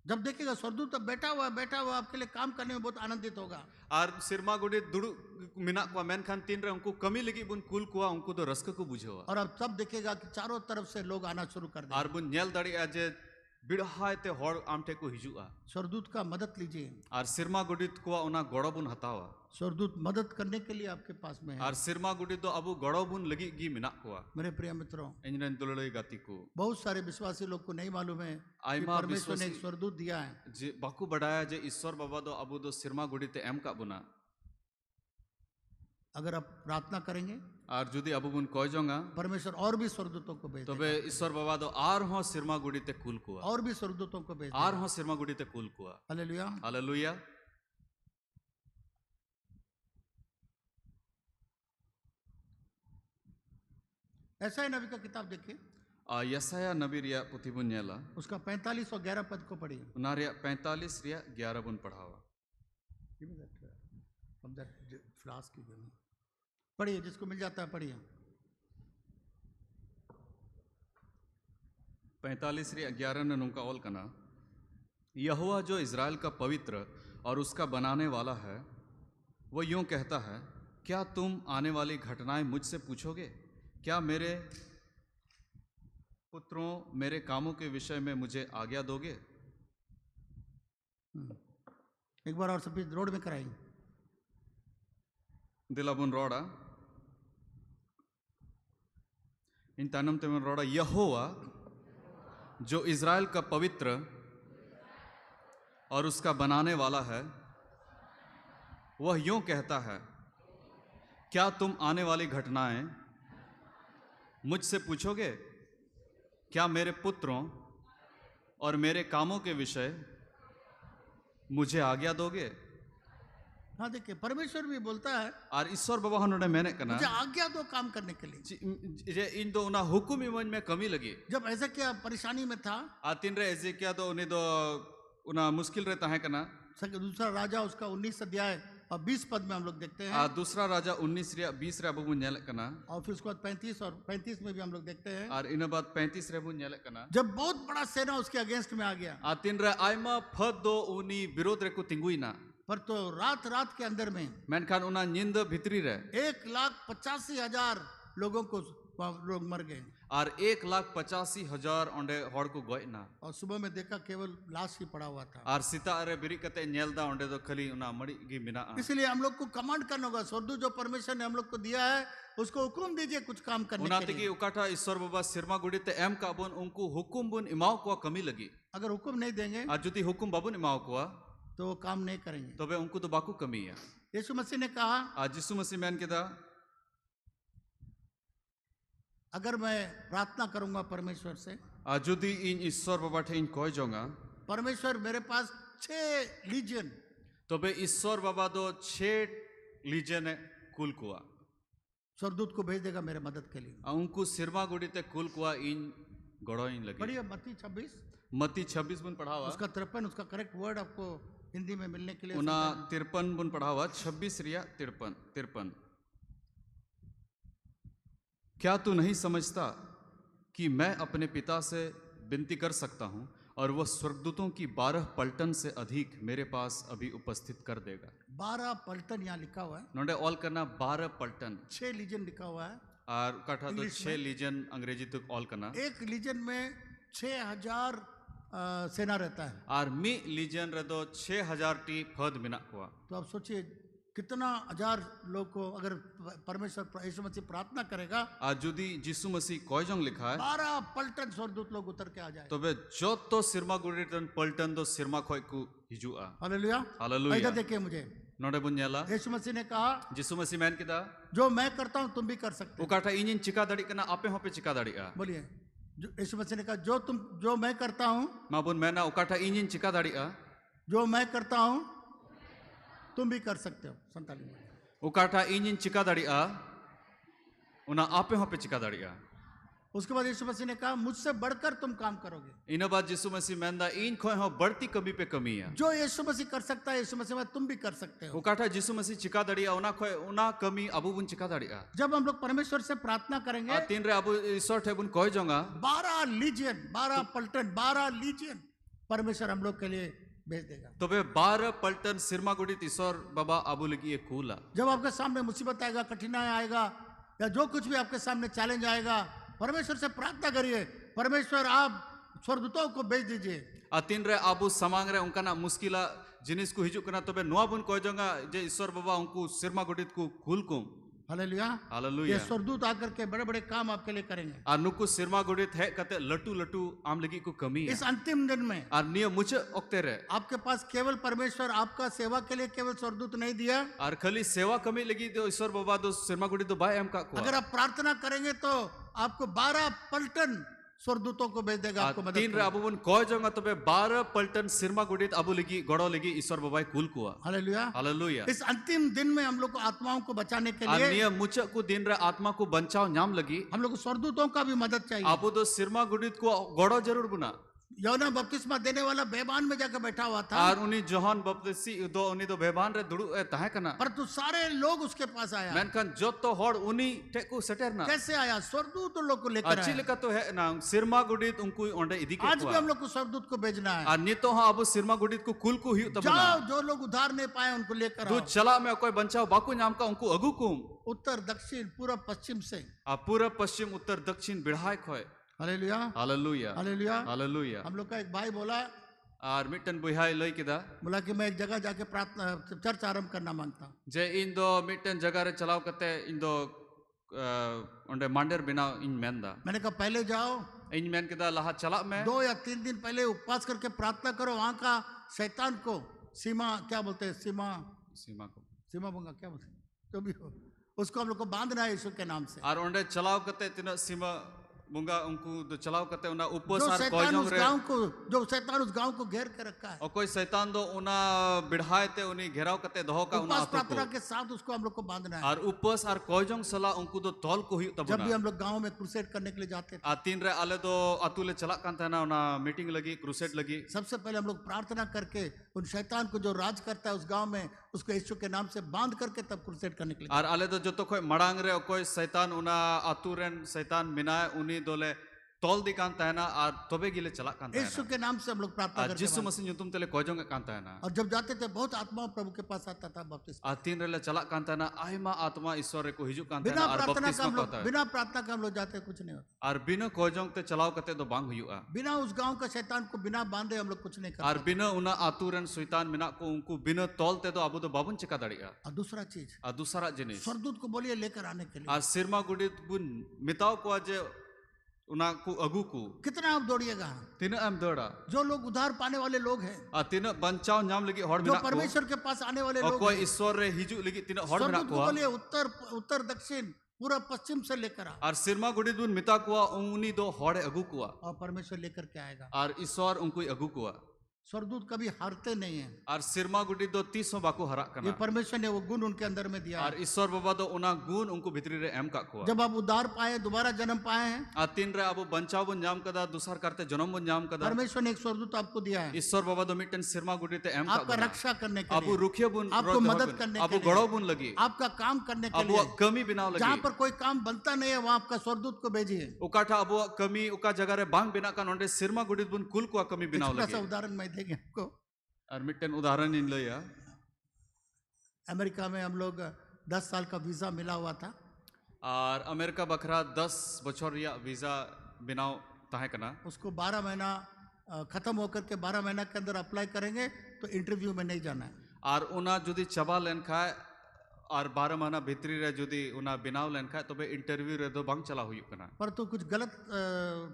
जब देखेगा स्वर्गदूत तब बैठा हुआ आपके लिए काम करने में बहुत आनंदित होगा। और सिरमा गुडित दुड़ु मिना को मेनखान तीन रे उनको कमी लगी बुन कुल कुआ उनको तो रस्क को बुझो और अब तब देखेगा कि चारों तरफ से लोग आना शुरू कर देंगे और बुन नेल दड़ी जे बिड़हाय ते हड़ आमठे को हिजुआ। स्वर्गदूत का मदद लीजिए और सिरमा गुडित को उना गड़ो बुन हतावा। स्वर्गदूत मदद करने के लिए आपके पास में है। और सिरमा गुडित दो अबू गड़ो बुन लगी गी मिना कुआ। मेरे प्रिय मित्रों, इंजन दुलड़े गाती को बहुत सारे विश्वासी लोग को नहीं मालूम है कि आइमा परमेश्वर ने एक विश्वासी- स्वर्गदूत दिया है। जे बाकू बढ़ाया जे ईश्वर बाबा दो अबू दो सिरमा गुडित एम का बुना। अगर आप प्रार्थना करेंगे और जुदी अबू बुन कोई जोंगा परमेश्वर और भी स्वर्गदूतों को भेज तबे ईश्वर बाबा दो आर हो सिरमा गुडित कुल कुआ और भी स्वर्गदूतों को भेज आर हो सिरमा गुडित कुल कुआ। हालेलुया। हालेलुया। ऐसा ही नबी का किताब देखिए, यसाया नबी रिया पुथी बुन नेला उसका 45 और 11 पद को पढ़िए। उना रिया 45 रिया 11 बुन पढ़ावा। फ्लास्क की जमीन पढ़िए, जिसको मिल जाता है पढ़िए। 45 रिया 11 ने नुका ऑल कना यहोवा जो इज़राइल का पवित्र और उसका बनाने वाला है, वो यूं कहता है, क्या तुम आने वाली घटनाएं मुझसे पूछोगे? क्या मेरे पुत्रों मेरे कामों के विषय में मुझे आज्ञा दोगे? एक बार और सभी रोड में कराएंगे। दिलाबुन रोड़ा इन तानम तेमन रोड़ा, यहोवा जो इज़राइल का पवित्र और उसका बनाने वाला है, वह यूं कहता है, क्या तुम आने वाली घटनाएं मुझसे पूछोगे? क्या मेरे पुत्रों और मेरे कामों के विषय मुझे आज्ञा दोगे? हाँ, देखिए परमेश्वर भी बोलता है और ईश्वर बाबा हनोडे मैंने कना मुझे आज्ञा दो काम करने के लिए। जे इन दो उना हुकुम इमन में कमी लगी। जब ऐसा क्या परेशानी में था, आतिन रे ऐसे क्या तो उन्हें दो उना मुश्किल रहता है कना। दूसरा राजा उसका 19 अध्याय और 20 पद में हम लोग देखते हैं, दूसरा राजा 19 रे 20 रे बबू नेल कना, और फिर उसके बाद 35 और 35 में भी हम लोग देखते हैं, और इन बाद 35 रे बबू नेल कना, जब बहुत बड़ा सेना उसके अगेंस्ट में आ गया। आतिन रे आयमा फद दो उनी विरोध रे को तिंगुइना, पर तो रात रात के अंदर में मेनखान उना नींद भितरी रे 1,85,000 लोगों को लोग मर गए, और 1,85,000 ओंडे हड़ को गोयना, और सुबह में देखा केवल लाश ही पड़ा हुआ था। और सीता अरे बिरी कते नेलदा ओंडे तो खली उना मड़ी गी मिना। इसलिए हम लोग को कमांड करना होगा, स्वर्दू जो परमेश्वर ने हम लोग को दिया है उसको हुक्म दीजिए कुछ काम करने उना के तकी लिए। उकाठा ईश्वर बाबा सिरमा गुड़ी ते एम का बुन उनको हुकुम बुन इमाव को कमी लगी, अगर हुक्म नहीं देंगे और जुती हुकुम बाबुन इमाव को तो वो काम नहीं करेंगे। तो वे उनको तो बाकू कमी है। यीशु मसीह ने कहा, आज यीशु मसीह मैन के दा, अगर मैं प्रार्थना करूंगा परमेश्वर से, आज जुदी इन ईश्वर बाबा ठे इन कोई जोंगा, परमेश्वर मेरे पास 6 लीजन, तो वे ईश्वर बाबा दो 6 लीजन कुल कुआ स्वर्गदूत को भेज देगा मेरे मदद के लिए। उनको सिरमा गुड़ी ते कुल कुआ इन गड़ो इन लगी। बढ़िया, मत्ती 26 बुन पढ़ावा, उसका 53 उसका करेक्ट वर्ड आपको हिंदी में मिलने के लिए उना 53 बुन पढ़ावा, 26 रिया 53। क्या तू नहीं समझता कि मैं अपने पिता से विनती कर सकता हूँ और वह स्वर्गदूतों की 12 पलटन से अधिक मेरे पास अभी उपस्थित कर देगा। 12 पलटन यहाँ लिखा हुआ है, नोडे ऑल करना 12 पलटन, 6 लीजन लिखा हुआ है, और काठा तो इंग्लिश 6 लीजन अंग्रेजी तक ऑल करना। एक लीजन में 6,000 सेना रहता है, और मी लीजन रे दो 6,000 टी फद मिना हुआ। तो आप सोचिए कितना हजार लोग को अगर परमेश्वर यीशु मसीह प्रार्थना करेगा, आज जुदी यीशु मसीह कोयजोंग लिखा है 12 पलटन स्वर्गदूत लोग उतर के आ जाए। तो वे जो तो सिरमा गुड़ीटन पलटन दो सिरमा खोय को हिजुआ। Hallelujah, hallelujah. इधर देखिए मुझे, नोडे बुन्याला यीशु मसीह ने कहा, यीशु मसीह मैन किदा, जो मैं करता हूँ तुम भी कर सकते हो। उकाठा इंजिन चिका दड़ी कना आपे होपे चिका दड़ी आ। बोलिए, यीशु मसीह ने कहा जो मैं करता हूँ, माबुन मैना उकाठा इंजिन चिका दड़ी आ, जो मैं करता हूँ तुम भी कर सकते हो। 47 में उकाठा इंजिन चिका दड़ी आ, उना आपे होपे चिका दड़ी आ। उसके बाद यीशु मसीह ने कहा, मुझसे बढ़कर तुम काम करोगे। इन बाद यीशु मसीह मैंदा इन खोय हो बढ़ती कमी पे कमी है। जो यीशु मसीह कर सकता है, यीशु मसीह में तुम भी कर सकते हो। उकाठा यीशु मसीह चिका दड़ी आ, उना खोय उना कमी अबु बुन चिका दड़ी आ। जब हम लोग परमेश्वर से प्रार्थना करेंगे, तीन रे अबु ईश्वर ठे बुन कोय जोंगा, 12 लीजियन, 12 पलटन, 12 लीजियन परमेश्वर हम लोग के लिए भेज देगा। तो वे 12 पलटन सिरमा गुड़ी ईश्वर बाबा अबु लगी एक कूला। जब आपके सामने मुसीबत आएगा, कठिनाई आएगा, या जो कुछ भी आपके सामने चैलेंज आएगा, परमेश्वर से प्रार्थना करिए, परमेश्वर आप स्वर्गदूतों को भेज दीजिए। तीन रे अबु समांग रे उनका ना मुश्किला जिनिस को हिजु कना, तो वे नुआ बुन कोय जोंगा जे ईश्वर बाबा उनको सिरमा गुड़ी को कुल को। Hallelujah, hallelujah. ये स्वर्गदूत आकर के बड़े बड़े काम आपके लिए करेंगे। नुकु सिरमा गुड़ी है कते लटू लटू आम लगी को कमी है। इस अंतिम दिन में निय मुझे ओक्ते रे आपके पास केवल परमेश्वर आपका सेवा के लिए केवल स्वर्गदूत नहीं दिया, और खाली सेवा कमी लगी तो ईश्वर बाबा दो सिरमा गुड़ी तो बाय एम का को। अगर आप प्रार्थना करेंगे तो आपको 12 पलटन स्वर्गदूतों को भेज देगा आपको मदद तीन रे अबु बुन कोय जोंगा, तो वे 12 पलटन सिरमा गुड़ी अबु लगी गड़ो लगी ईश्वर बाबा कुल कुआ। Hallelujah, hallelujah. इस अंतिम दिन में हम लोग को आत्माओं को बचाने के लिए निय मुझे को दिन रे आत्मा को बचाओ नाम लगी, हम लोग को स्वर्गदूतों का भी मदद चाहिए। अबु दो सिरमा गुड़ी को गड़ो जरूर बुना। यौना बपतिस्मा देने वाला बेबान में जाकर बैठा हुआ था, आर उनी जोहन बपतिसी दो उनी दो बेबान रे दुड़ु ए ताहे कना परंतु सारे लोग उसके पास आया। मेनखान जोतो हड़ उनी टेकु सेटेरना कैसे आया? स्वर्गदूत उन लोग को लेकर अच्छी आया। लेका तो है ना सिरमा गुडित उनको ओंडे इदी के आज भी हम लोग को स्वर्गदूत को भेजना है। आर नितो हा अब सिरमा गुडित को कुल को हिउ तबना जाओ, जो लोग उधार नहीं पाए उनको लेकर दू आओ। चला में कोई बंचाओ बाकू नाम का उनको अगु कुम उत्तर दक्षिण पूर्व पश्चिम से। आ पूर्व पश्चिम उत्तर दक्षिण बिढ़ाए खोय हालेलुया, हालेलुया हालेलुया। हालेलुया हम लोग का एक भाई बोला आर मिटन बुहाई लई किदा बोला कि मैं एक जगह जाके प्रार्थना चर्च आरंभ करना मांगता हूँ। जे इन दो मिटन जगह रे चलाव कते इन दो ओंडे मांडर बिना इन मेंदा मैंने कहा पहले जाओ, इन मेन किदा लहा चला में 2 या 3 दिन पहले उपवास करके प्रार्थना करो। वहां का शैतान को सीमा क्या बोलते हैं, सीमा को सीमा बंगा क्या बोलते हैं, जो भी हो, उसको हम लोग को बांधना है यीशु के नाम से। आर ओंडे चलाव कते तिना सीमा मुंगा उनको दो चलाव कते उना उपवास जो आर शैतान कोयजों उस रे गांव को जो शैतान उस गांव को घेर के रखा है, और कोई शैतान दो उना बिढ़ाए ते उनी घेराव कते दहो का उना उपवास आतो प्रार्थना को के साथ उसको हम लोग को बांधना है। आर उपवास आर कोयजों सला उनको दो तौल को हिउ जब भी तबना हम लोग गांव में क्रूसेड करने के लिए जाते थे, आ तीन रे आले दो अतुले चला कान था उना मीटिंग लगी क्रूसेड लगी सबसे पहले हम लोग प्रार्थना करके उन शैतान को जो राज करता है उस गांव में, उसको यीशु के नाम से बांध करके तब क्रूसेड करने के लिए। आर आले दो जो तो कोई मड़ांग रे कोई शैतान उना अतुरेन शैतान मिनाए उनी दोले तौल दी कान ताना आर तोबे गिले चला कान यीशु के नाम से हम लोग प्रार्थना आ करके जिसु बांधते मसीह नुतुम तेले कोयजों के कान ताना और जब जाते थे बहुत आत्मा प्रभु के पास आता था बपतिस्मा। आ तीन रेले चला कान ताना आयमा आत्मा ईश्वर रे को हिजु कान बिना ताना आर प्रार्थना का बपतिस्मा हम लोग कहता है बिना प्रार्थना का हम लोग जाते कुछ नहीं होता। आर बिना कोयजों ते चलाव कते दो बांग हुआ बिना उस गांव का शैतान को बिना बांधे हम लोग कुछ नहीं आर करते। बिना उना आतुरेन शैतान मिना को उनको बिना तौल ते तो आबू तो बाबुन चिका दाड़िया और दूसरा चीज, आ दूसरा जिनिस स्वर्गदूत को बोलिए लेकर आने के लिए। आर सिरमा गुडित बुन मिताव को आज उना को अगु को कितना आप दौड़िएगा? तीन एम दौड़ा जो लोग उधार पाने वाले लोग हैं, आ तीन बंचाव नाम लगी हड़ जो मिना को परमेश्वर के पास आने वाले और लोग कोई हैं, ईश्वर रे हिजु लगी तीन हड़ मिना स्वर्गदूत को को बोलिए उत्तर दक्षिण पूरा पश्चिम से लेकर आ, आर सिरमा गुडित बुन मिता को उनी दो हड़े अगु को और परमेश्वर लेकर के आएगा। आर ईश्वर उनको अगु को स्वर्गदूत कभी हारते नहीं है। आर सिरमा गुडित दो 30 बाको हरा ये कना परमेश्वर ने वो गुण उनके अंदर में दिया आर है। ईश्वर बाबा दो उना गुण उनको भितरी रे एम का को जब आप उद्धार पाए, दोबारा जन्म पाए हैं, आ तीन रे अब बंचाव बुन नाम कदा दूसर करते जन्म बुन नाम कदा परमेश्वर ने एक स्वर्गदूत आपको दिया है ईश्वर बाबा दो मिटन सिरमा गुडित एम का आपका रक्षा करने के अबु लिए, रुखिया बुन आपको मदद करने अबु के लिए, गड़ो बुन लगी आपका काम करने के अबु लिए। कमी बिनाव जहाँ लगी पर कोई काम बनता नहीं है वहाँ आपका स्वर्गदूत को भेजिए। उकाठा अबु कमी उका जगह रे बांग बिना का नोंडे सिरमा गुडित बुन कुल को कमी बिनाव छोटा सा लगी उदाहरण मैं देंगे आपको। और मिटन उदाहरण इन लया अमेरिका में हम लोग 10 साल का वीजा मिला हुआ था। और अमेरिका बखरा 10 बछर या वीजा बिनाव ताहे कना उसको 12 महीना खत्म होकर के 12 महीना के अंदर अप्लाई करेंगे तो इंटरव्यू में नहीं जाना है। और उना जुदी चबा लेन खाए और 12 महीना भीतरी रे जुदी उना बिनाव लेन खाए तबे इंटरव्यू रे दो बांग चला हुई कना पर तो कुछ गलत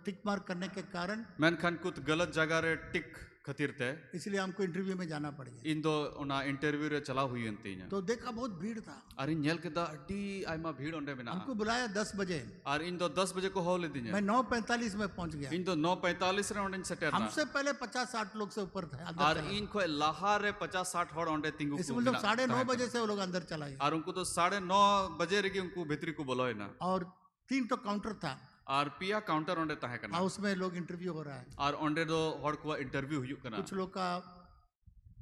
टिक मार्क करने के कारण मेनखान कुछ गलत जगह रे टिक खतीर ते इसलिए हमको इंटरव्यू में जाना पड़ गया। इन दो उना इंटरव्यू रे चला हुई अंतिnya तो देखा बहुत भीड़ था। और इन नेल के दा अड्डी आइमा भीड़ ओंडे बिना हमको बुलाया 10 बजे, और इन दो 10 बजे को होले दिने मैं 9:45 में पहुंच गया। इन दो 9:45 रे ओंडे सेटेरना हमसे पहले 50-60 लोग से ऊपर थे अंदर और चला गया। इन को लहारे 50-60 हड़ ओंडे तिंगु इसमें मतलब 9:30 बजे से वो लोग अंदर चला गया। और उनको तो 9:30 बजे रे उनको भीतरी को बोलो है ना और 3 तो काउंटर था और पिया काउंटर ओंडे ताहे कना और उसमें लोग इंटरव्यू हो रहा है। और ओंडे दो हड़ को इंटरव्यू हुई कना कुछ लोग का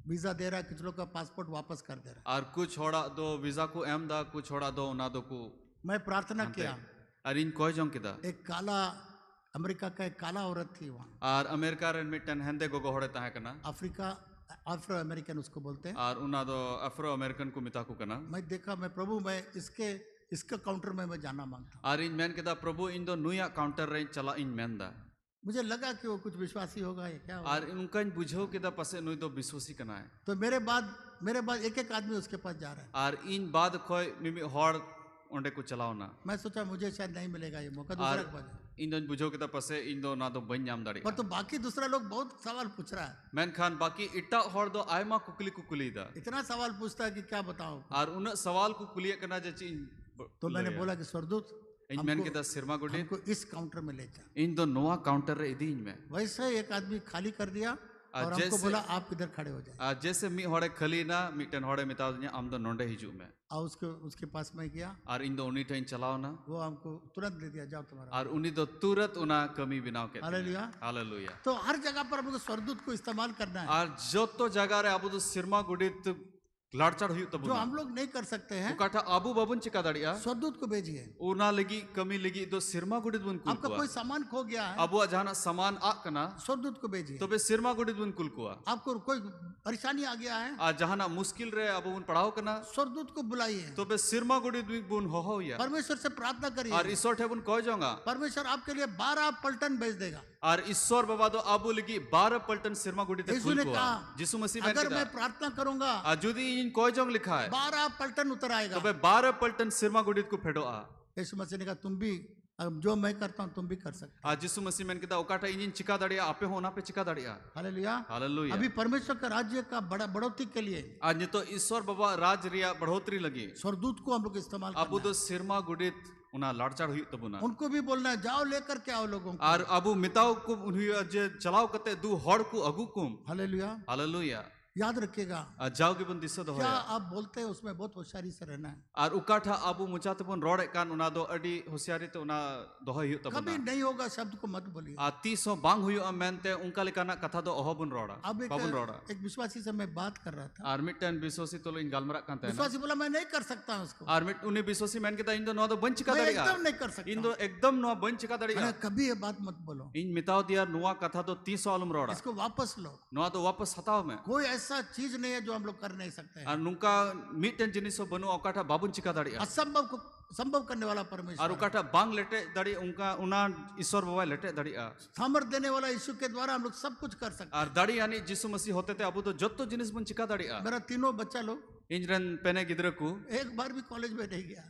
वीजा दे रहा है, कुछ लोग का पासपोर्ट वापस कर दे रहा है। और कुछ होड़ा दो वीजा को एम दा कुछ होड़ा दो उना दो को मैं प्रार्थना किया, और इन कोई जों किदा एक काला अमेरिका का एक काला औरत थी वहाँ, और अमेरिका रे मिटन हेंदे गोगो होड़े ताहे कना अफ्रो अमेरिकन उसको बोलते हैं। और उना दो अफ्रो अमेरिकन को मिता को कना मैं देखा, मैं प्रभु मैं इसका काउंटर में मैं जाना मांगता हूँ। और इन मैन किदा प्रभु इन दो नुया काउंटर रे चला इन मैन दा मुझे लगा कि वो कुछ विश्वासी होगा या क्या होगा। और उनका इन बुझो किदा पसे नुई दो विश्वासी कना है तो मेरे बाद एक आदमी उसके पास जा रहा है। और इन बाद कोई मिमी हड़ ओंडे को चलाओ ना मैं सोचा मुझे शायद नहीं मिलेगा ये मौका, और दूसरा के पास जाए। इन दो बुझो किदा पसे इन दो ना दो बन जाम दाड़ी पर तो बाकी दूसरा लोग बहुत सवाल पूछ रहा है, मैन खान बाकी इट्टा हड़ दो आयमा कुकुली दा इतना सवाल पूछता है कि क्या बताऊं। और उन सवाल को कुलिया करना जे तो मैंने बोला कि स्वर्गदूत इन मैन किदा सिरमा गुडी हमको इस काउंटर में ले जा। इन दो नोआ काउंटर रे इदी इन में वैसे एक आदमी खाली कर दिया और हमको बोला आप इधर खड़े हो जाए। जैसे मी हड़े खलीना मिटन हड़े मिता दिया आम दो नोंडे हिजू में और उसके पास में गया और इन दो उन्हीं टाइम चलाओ ना वो हमको तुरंत दे दिया, जाओ तुम्हारा। और उन्हीं दो तुरंत उना कमी बिनाव के हालेलुया। हालेलुया। तो हर जगह पर हम लोग स्वर्गदूत को इस्तेमाल करना है। और जो तो जगह रे अब तो सिरमा गुडित लाड़चड़ हुई तब जो हम लोग नहीं कर सकते हैं उकाठा अबू बाबुन चिका दड़िया स्वर्गदूत को भेजिए। उना लगी कमी लगी दो सिरमा गुडित बुन कुल आपका कोई सामान खो गया है, अबू जहाना सामान आ कना स्वर्गदूत को भेजिए। तो बे सिरमा गुडित बुन कुल कुआ आपको कोई परेशानी आ गया है, जहाना मुश्किल रे अब उन पढ़ाओ कना स्वर्गदूत को बुलाइए। तो बे सिरमा गुडित बुन हो या परमेश्वर से प्रार्थना करिए और ईश्वर ठे बुन कह जाऊंगा परमेश्वर आपके लिए 12 पलटन भेज देगा। और ईश्वर बाबा तो अबू लगी 12 पलटन सिरमा गुडित यीशु खुल ने कुआ कहा यीशु मसीह अगर मैं प्रार्थना करूंगा जुदी इन कह जाऊंग लिखा है 12 पलटन उतर आएगा। तो बे 12 पलटन सिरमा गुडित को फेडो यीशु मसीह ने कहा तुम भी जो मैं करता हूं तुम भी कर सकते हो। यीशु मसीह मैंने कहा ओकाटा इंजन चिका दड़िया आपे होना पे चिका दड़िया। हालेलुया। हालेलुया। अभी परमेश्वर का राज्य का बढ़ोतरी के लिए आज नहीं तो ईश्वर बाबा राज रिया बढ़ोतरी लगी स्वर्गदूत को हम लोग इस्तेमाल अबू तो सिरमा गुडित उना लाड़चाड़ हुई तब उना उनको भी बोलना है जाओ लेकर के आओ लोगों को। और अबू मिताओ को उन्हें जे चलाओ कते दू हड़ को अगू कुम हालेलुया। हालेलुया। याद रखिएगा जाओगे बन दिसो दो क्या आप बोलते हैं उसमें बहुत होशियारी से रहना है। और उकाठा अबू मुचाते बन रोड़े कान उना दो अडी होशियारी ते उना दोहय हुई तब कभी नहीं होगा शब्द को मत बोलिए। तीसो बांग हुई मेनते उनका लेकाना कथा दो ओहो बन रोड़ा अब बाबुन रोड़ा एक विश्वासी से मैं बात कर रहा था। और मिटन विश्वासी तो इन गालमरा कांते विश्वासी बोला मैं नहीं कर सकता हूं उसको। और मिट उन्हें विश्वासी मैंने कहा इन दो नो दो बंच का मैं दड़िया एकदम नहीं कर सकता। इन दो एकदम नो बंच का दड़िया। अरे कभी ये बात मत बोलो, इन मिताओ दिया नुआ कथा तो 300 आलम रोड़ा इसको वापस लो। नुआ तो वापस हटाओ में कोई ऐसा चीज नहीं है जो हम लोग कर नहीं सकते हैं। और नुका मिटन जिनिसो बनु ओकाठा बाबुन चिका दड़िया असंभव को संभव करने वाला परमेश्वर और उकाठा बांग लेटे दड़ी उनका उना ईश्वर बाबा लेटे दड़िया सामर्थ देने वाला यीशु के द्वारा हम लोग सब कुछ कर सकते और दड़ी यानी यीशु मसीह होते थे अब तो जत्तो जिनिस बन चिका दड़िया। हैं। मेरा तीनों बच्चा लोग इंजरन पेने गिदरे को एक बार भी कॉलेज में नहीं गया।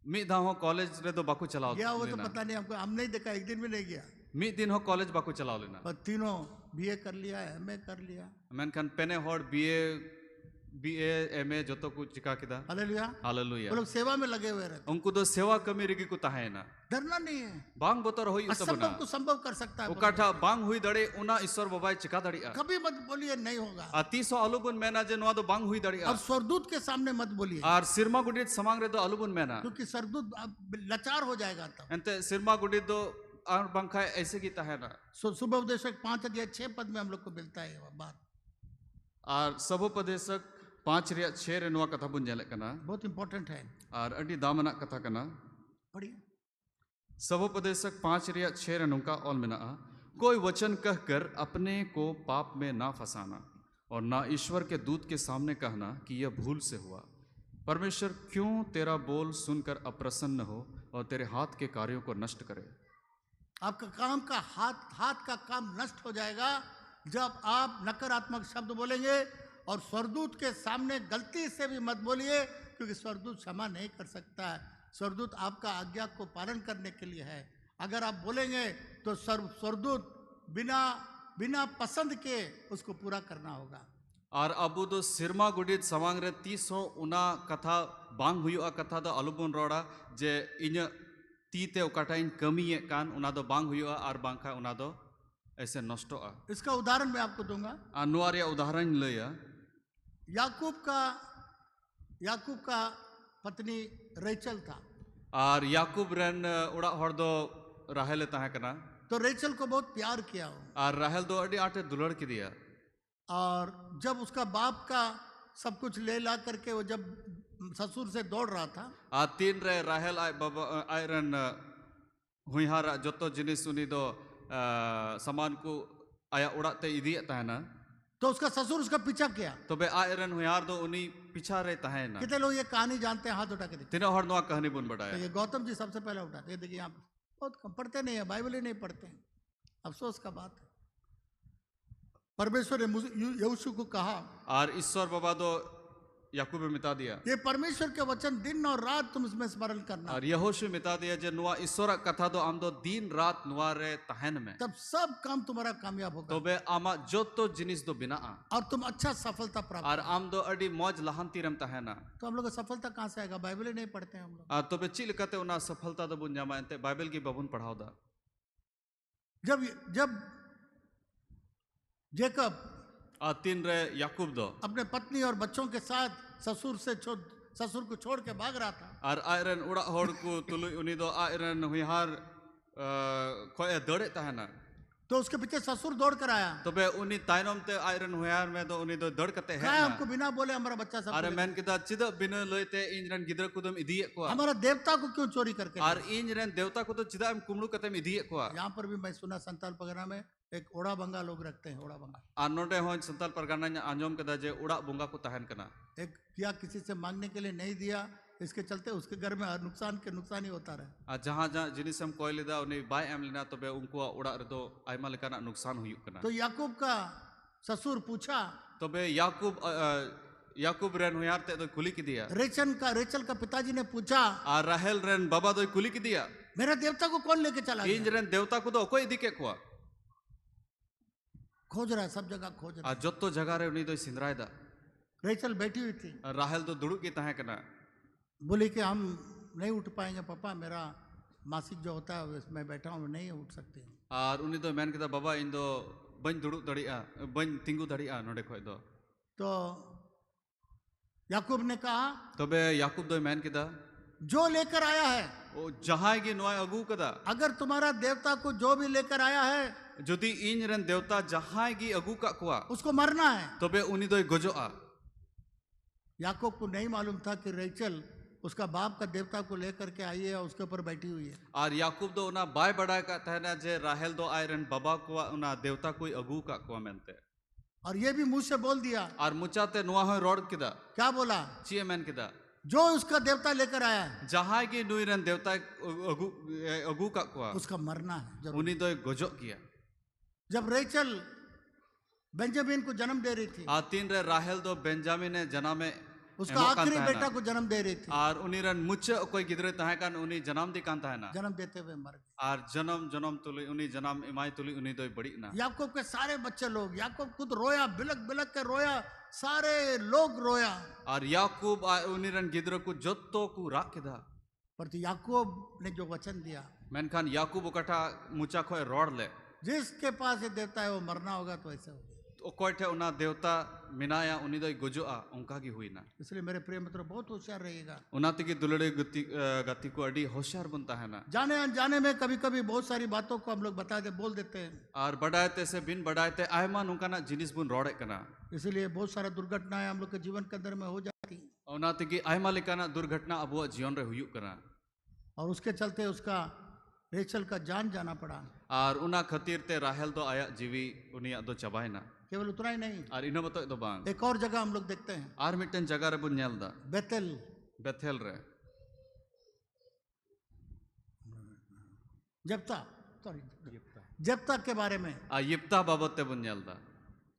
मी दाहो कॉलेज रे दो बाकू चलाओ गया वो तो पता नहीं, हमको हम नहीं देखा, एक दिन भी नहीं गया। मी दिन हो कॉलेज बाकू चलाओ लेना और तीनों बीए कर लिया, एमए कर लिया। मेनखान पेने होड़ बीए एमए जतो को चिका किदा। हालेलुया। हालेलुया। वो लोग सेवा में लगे हुए रहते, उनको दो सेवा कमी रिगी को ताहे ना डरना नहीं है। बांग बोतर होई असंभव को संभव कर सकता है। उकाठा बांग हुई दड़े उना ईश्वर बाबा चिका दड़िया। कभी मत बोलिए नहीं होगा। 300 आलुबन मेना जे नुआ दो बांग हुई दड़िया। और स्वर्गदूत के सामने मत बोलिए, और सिरमा गुडित समांग रे दो आलुबन मेना क्योंकि स्वर्गदूत लाचार हो जाएगा तब। एंते सिरमा गुडित दो और बंखा ऐसे की ताहे ना। सुबोपदेशक 5 अध्याय 6 पद में हम लोग को मिलता है वो बात। और सबोपदेशक 5 रिया 6 रे नुआ कथा बुन जेले कना बहुत इंपॉर्टेंट है, और अडी दामना कथा कना पढ़िए। सबोपदेशक 5 रिया 6 रे नुका ऑल मिना कोई वचन कहकर अपने को पाप में ना फंसाना और ना ईश्वर के दूत के सामने कहना कि यह भूल से हुआ। परमेश्वर क्यों तेरा बोल सुनकर अप्रसन्न हो और तेरे हाथ के कार्यों को नष्ट करे। आपका काम का हाथ का काम नष्ट हो जाएगा जब आप नकारात्मक शब्द बोलेंगे। और स्वर्गदूत के सामने गलती से भी मत बोलिए, क्योंकि स्वर्गदूत क्षमा नहीं कर सकता है। स्वर्गदूत आपका आज्ञा को पालन करने के लिए है। अगर आप बोलेंगे तो स्वर्गदूत बिना पसंद के उसको पूरा करना होगा। और अबू दो सिरमा गुडित सवांग रे 300 उना कथा बांग हुआ कथा दो अलुबन रोड़ा जे इन तीते उकाटा इन कमी कान उना दो बांग हुआ और बांखा उना दो ऐसे नष्टो। इसका उदाहरण मैं आपको दूंगा। अनुवारिया उदाहरण लया याकूब का पत्नी रेचल था और याकूब रन उड़ा हर दो राहेल ताहे कना तो रेचल को बहुत प्यार किया हो। और राहेल दो अड़ी आटे दुलड़ की दिया। और जब उसका बाप का सब कुछ ले ला करके वो जब ससुर से दौड़ रहा था तीन रे राहेल आय बाबा आय रन हुईहार जतो जिनिस उनी दो सामान को आया उड़ाते इदी ताहे तो उसका ससुर उसका पीछा किया। तो बे आयरन हुयार दो उन्हीं पीछा रहे ताहे ना। कितने लोग ये कहानी जानते हैं, हाथ उठा के देखिए। तीनों हर नवा कहानी बुन बढ़ाया। तो ये गौतम जी सबसे पहले उठाते हैं। देखिए यहाँ बहुत कम पढ़ते नहीं है, बाइबल ही नहीं पढ़ते हैं, अफसोस का बात है। परमेश्वर ने यहोशू को कहा और ईश्वर बाबा दो याकूब में मिटा दिया। ये परमेश्वर के वचन दिन और रात तुम इसमें स्मरण करना। और यहोशू मिटा दिया जे नुआ ईश्वर कथा दो आम दो दिन रात नुआ रे तहन में तब सब काम तुम्हारा कामयाब होगा। तो बे आमा जो तो जिनिस दो बिना और तुम अच्छा सफलता प्राप्त। और आम दो अडी मौज लहांती रम तहना। तो हम लोग सफलता कहाँ से आएगा, बाइबल ही नहीं पढ़ते हैं हम लोग। तो बे चिल कहते उना सफलता दो बुन जामा एंते बाइबल की बबुन पढ़ाओ दा। जब जेकब तीन रे याकूब दो अपने पत्नी और बच्चों के साथ ससुर को छोड़ के भाग रहा था। आर आयरन उड़ा होड़ को तुलुई उनी दो आयरन हुइहार खोए दौड़े तहना तो उसके पीछे ससुर दौड़ कर आया, तबे उनी तायनम ते आयरन हुइहार में तो उनी दो दौड़ कते कहा है हमको बिना बोले हमारा बच्चा सब आरे मैन किदा चिदा बिना लइते इंजरन गिदरा कुदम इदिए को हमारा देवता को क्यों चोरी करके आर इंजरन देवता को तो चिदा कुमड़ू कते इदिए को यहाँ पर भी मैं सुना संताल परगना में एक ओड़ा बंगा लोग रखते हैं, ओड़ा बंगा। आर नोडे हो संताल परगना आंजोम कदा जे उड़ा बुंगा को तहन कना एक किया किसी से मांगने के लिए नहीं दिया, इसके चलते उसके घर में नुकसान ही होता रहे। आ जहां जहां जिनिस हम कोई लेदा उनी बाय एम लेना तबे उनको उड़ा रे तो आयमा लेकाना नुकसान हुयुक कना। तो याकूब का ससुर पूछा, तबे याकूब रेन हुयार ते तो कुली की दिया रेचल का पिताजी ने पूछा, आ राहेल रेन बाबा तो कुली की दिया मेरे देवता को कौन लेके चला गया? इंज रेन देवता को तो कोई दिके को खोज रहा है, सब जगह खोज रहा आ जत्तो जगह रे उनी तो सिंदरायदा। रेचल बैठी हुई थी, राहेल तो दुड़ू की तहे कना बोली कि हम नहीं उठ पाएंगे पापा, मेरा मासिक जो होता है मैं बैठा हूँ, नहीं उठ सकती। और उनी तो मैन किदा बाबा इन दो बन दुड़ू दड़िया बन तिंगू दड़िया नोडे खोय दो। तो याकूब ने कहा, तबे याकूब दो मैन किदा जो लेकर आया है, ओ जहां की नोय अगू कदा अगर तुम्हारा देवता को जो भी लेकर आया है जुदी इंज रेन देवता जहां की अगू का कुआ उसको मरना है। तबे उनी दो गजोआ। याकूब को नहीं मालूम था कि रेचल उसका बाप का देवता को लेकर के आई है और उसके ऊपर बैठी हुई है। और याकूब दो उना बाय बड़ा का तहना जे राहेल दो आयरन बाबा को उना देवता कोई अगू का को मेनते और ये भी मुंह से बोल दिया। और मुचाते नुआ हो रोड किदा क्या बोला? चिए मैन किदा जो उसका देवता लेकर आया है जहां की नुई रन देवता अगू का को उसका मरना है जरूर। उनी दो गजो किया। जब रेचल बेंजामिन को जन्म दे रही थी, आ तीन रे राहेल दो बेंजामिन ने जना में उसका आखिरी बेटा को जन्म दे रही थी और उनी रन मुच्चे कोई गिदरे तहे कान उनी जन्म दी कान तहे ना जन्म देते हुए मर गए। और जन्म तुली उनी जन्म इमाई तुली उनी दो बड़ी ना। याकूब के सारे बच्चे लोग, याकूब खुद रोया, बिलक बिलक के रोया, सारे लोग रोया। और याकूब उनी रन गिदरे को जत्तो को राख किदा पर तो याकूब ने जो वचन दिया, मेनखान याकूब उकटा मुचा खोए रोड ले जिसके पास ये देवता है वो मरना होगा तो ऐसे होगा। तो कोई थे उना देवता मिनाया उनी दो गुजुआ उनका की हुई ना। इसलिए मेरे प्रिय मित्रों बहुत होशियार रहिएगा। उनाते की दुलड़े गति को अड़ी होशियार बनता है ना। जाने अनजाने में कभी कभी बहुत सारी बातों को हम लोग बोल देते हैं और बढ़ाते से बिन बढ़ाते आयमा नुका ना जिनिस बुन रोड़े कना। इसलिए बहुत सारा दुर्घटनाएं हम लोग के जीवन के अंदर में हो जाती उनाते की आयमा लेकाना दुर्घटना अब जीवन रे हुयुक कना और उसके चलते उसका रेचल का जान जाना पड़ा। और उना खतीर ते राहेल दो आया जीवी उनिया दो चबाय ना। केवल उतना ही नहीं, और इना बतो दो बांग एक और जगह हम लोग देखते हैं, और मिटन जगह रे बुन नेल दा बेथेल रे जब्ता के बारे में। यिप्ता बाबत ते बुन नेल दा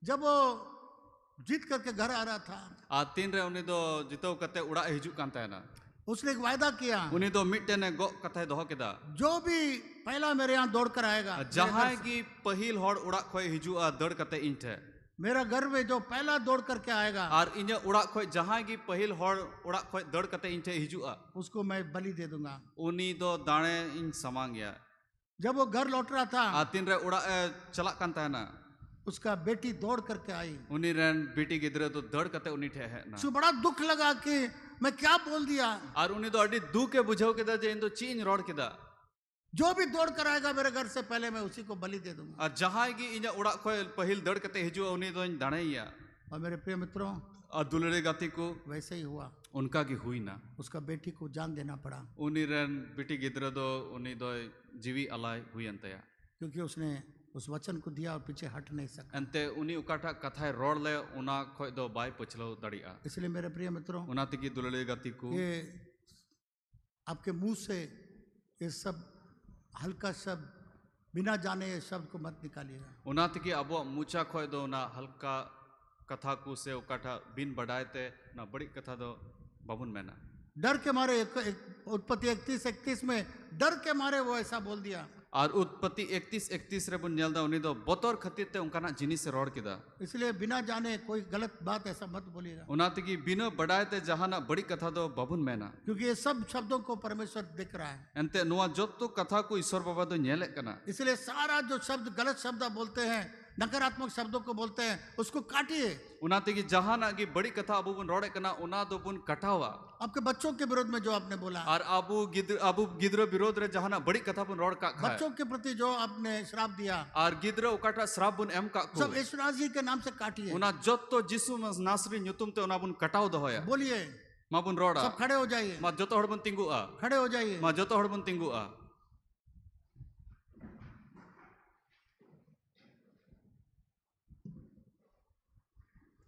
जब वो जीत करके घर आ रहा था, आ तीन रे उनी दो जितो कते उड़ा हिजू कान तहना उसने एक वायदा किया, उनी दो मिट्टे ने गो कथे दो केदा जो भी पहला मेरे यहाँ दौड़ कर आएगा, जहां की पहिल होड़ उड़ा खोय हिजू आ दौड़ कते इंठे मेरा घर में जो पहला दौड़ करके आएगा और इन उड़ा खोय जहां की पहिल होड़ उड़ा खोय दौड़ कते इंठे हिजू आ उसको मैं बलि दे दूंगा। उनी दो दाणे इन समांग गया। जब वो घर लौट रहा था, आ तीन रे उड़ा चला कान तहना उसका बेटी दौड़ करके आई। उनी रन बेटी गिदरे तो दौड़ कते उनी ठे है ना। उसको बड़ा दुख लगा कि मैं क्या बोल दिया। और उनी तो अडी दू के बुझाओ केदा जे इन तो चीन रोड केदा जो भी दौड़ कर आएगा मेरे घर से पहले मैं उसी को बलि दे दूंगा। और जहां की इन उड़ा खोय पहिल दौड़ कते हिजू उनी तो इन दाणैया। और मेरे प्रिय मित्रों और दुलरे गाती को वैसे ही हुआ, उनका की हुई ना। उसका बेटी को जान देना पड़ा उनी रन बेटी गिदरे दो उनी दो जीवी अलाय हुई अंतया क्योंकि उसने उस वचन को दिया और पीछे हट नहीं सका। अंते उनी उकाटा कथाय रोड ले उना खोय दो बाय पछलो दड़िया। इसलिए मेरे प्रिय मित्रों उनाते की दुलरे गाती को ये आपके मुंह से ये सब हल्का शब्द बिना जाने ये शब्द को मत निकालिएगा। उनाते की अब मुचा खोय दो ना हल्का कथा को से उकाटा बिन बढ़ाते ना बड़ी कथा दो बाबुन में ना। डर के मारे उत्पत्ति 31 में डर के मारे वो ऐसा बोल दिया। और उत्पत्ति 31 रे बुन नेलदा उनी दो बतौर खतीर ते उनका ना जिनी से रोड किदा। इसलिए बिना जाने कोई गलत बात ऐसा मत बोलिएगा। उनाते की बिना बढ़ाते जहां ना बड़ी कथा दो बाबुन में ना क्योंकि ये सब शब्दों को परमेश्वर देख रहा है। अंते नुआ जो तो कथा को ईश्वर बाबा दो नेले कना। इसलिए सारा जो शब्द गलत शब्द आप बोलते हैं नकारात्मक शब्दों को बोलते हैं उसको काटिए। उनाते कि जहाना की बड़ी कथा अबू बन रोड़े कना उना दो बुन कटावा। आपके बच्चों के विरोध में जो आपने बोला, और अबू गिद्र विरोध रे जहाना बड़ी कथा बुन रोड़ का खाए। बच्चों के प्रति जो आपने श्राप दिया, और गिद्र उकाटा श्राप बुन एम का को सब यीशु नासरी के नाम से काटिए। उना जत्तो जिसु नासरी न्युतुम ते उना बुन कटाव दोया। बोलिए, मा बुन रोड़ा सब खड़े हो जाइए, मा जत्तो हड़ बुन तिंगुआ, खड़े हो जाइए। मा जत्तो हड़ बुन तिंगुआ।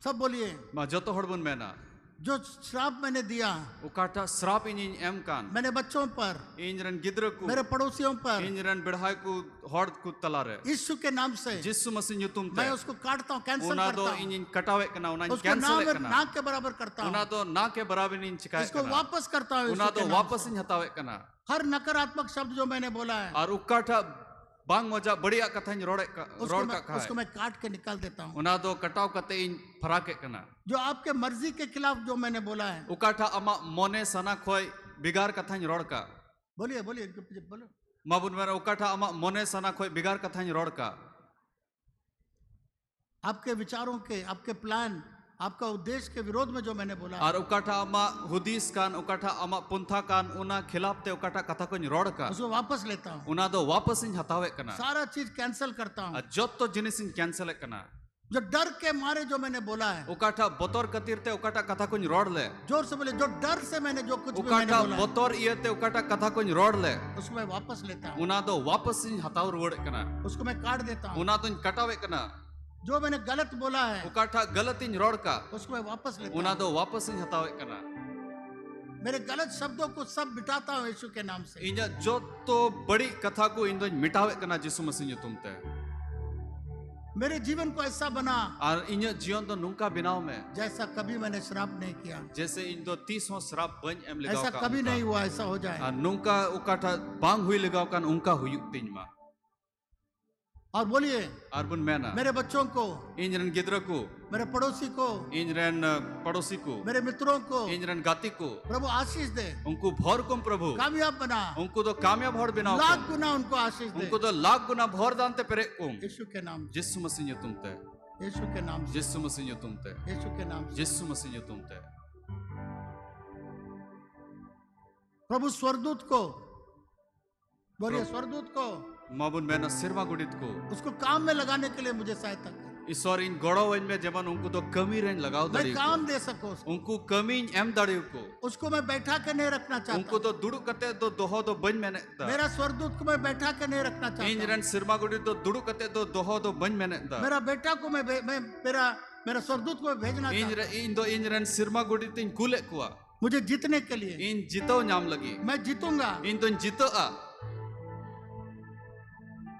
सब बोलिए, मा जत्तो हड़ बुन मेना जो श्राप मैंने दिया उकाटा श्राप इन एम कान मैंने बच्चों पर, इंजरन गिद्र को, मेरे पड़ोसियों पर, इंजरन बिढ़ाई को हड़ को तला रे यीशु के नाम से जिसु मसीह न्युतुम ते मैं उसको काटता हूँ, कैंसिल उना करता दो हूँ, इन कटावे कना उना उसको कैंसिल कना नाक के बराबर करता उना हूँ, दो ना के बराबर इन चिकाय इसको कना वापस करता हूँ उना यीशु दो के नाम वापस से। इन हतावे कना हर नकारात्मक शब्द जो मैंने बोला है और उकाटा बांग मजा बढ़िया कथा इन रोड़े का रोड़ का खाए उसको मैं काट के निकाल देता हूँ। उना दो कटाव कते इन फराके कना जो आपके मर्जी के खिलाफ जो मैंने बोला है, उकाटा अमा मोने सना खोय बिगार कथा इन रोड़ का बोलिए बोलिए इनके पीछे बोलो। माबुन मेरा उकाटा अमा मोने सना खोय बिगार कथा इन रोड़ का आपके विचारों के, आपके प्लान, आपका उद्देश्य के विरोध में जो मैंने बोला, और उकाटा अमा हुदीस कान उकाटा अमा पुंथा कान उना खिलाफ ते उकाटा कथा को इन रोड़ का उसको वापस लेता हूँ, उना दो वापस इन हतावे कना सारा चीज कैंसिल करता हूँ। जत्तो जिनिस इन कैंसिल कना जो डर के मारे जो मैंने बोला है, उकाटा बतौर कतीरते उकाटा कथा को इन रोड़ ले जोर से बोले, जो डर से मैंने जो कुछ भी मैंने उकाटा बोला है, बतौर इयते उकाटा कथा को इन रोड़ ले उसको मैं वापस लेता हूँ, उना दो वापस इन हताव रोड़ कना उसको मैं काट देता हूँ। उना तो इन कटावे कना जो मैंने गलत बोला है उकाटा गलत इन रोड़ का उसको मैं वापस लेता उना हूँ। दो वापस इन हतावे कना मेरे गलत शब्दों को सब मिटाता हूँ यीशु के नाम से। इन्या जो तो बड़ी कथा को इन दो मिटावे कना जिसु मसीह तुमते मेरे जीवन को ऐसा बना और इन्या जीवन तो नुंका बिनाव में जैसा कभी मैंने श्राप नहीं किया, जैसे इन दो 30 श्राप बन एम लगाव ऐसा का कभी उनका। नहीं हुआ, ऐसा हो जाए। और नुंका उकाटा बांग हुई लगाव कान उनका हुई तिनमा और बोलिए, और बुन मैना मेरे बच्चों को, इंजरन गिद्र को, मेरे पड़ोसी को, इंजरन पड़ोसी को, मेरे मित्रों को इंजरन गाती को प्रभु आशीष दे, उनको भर कुम प्रभु कामयाब बना, उनको तो कामयाब भर बिनाव लाख कुम। गुना उनको आशीष दे उनको तो लाख गुना भर दानते पेरे कुम यीशु के नाम से, जिसु मसीह तुमते यीशु के नाम से, जिसु मसीह तुमते यीशु के नाम से। जिसु मसीह तुमते प्रभु स्वर्गदूत को, बोलिए स्वर्गदूत को, माबुन मैना सिरवा गुडित को उसको काम में लगाने के लिए मुझे सहायता कर, ईश्वर इन गड़ो वन में जबन उनको तो कमी रेंज लगाओ मैं दड़ी काम दे सकूं उसको। उनको कमी एम दड़ी को उसको मैं बैठा के नहीं रखना चाहता, उनको तो दुड़ु कते तो दोहो तो बन मैंने मेरा स्वर्गदूत को मैं बैठा के नहीं रखना चाहता, इंजरन सिरमा गुडित तो दुड़ु कते तो दोहो तो बन मैंने मेरा बेटा को मैं मेरा स्वर्गदूत को मैं भेजना चाहता इंजरन इन दो इंजरन सिरमा गुडित इन कुले कुआ मुझे जीतने के लिए, इन जितो नाम लगी मैं जीतूंगा। इन तो जितो आ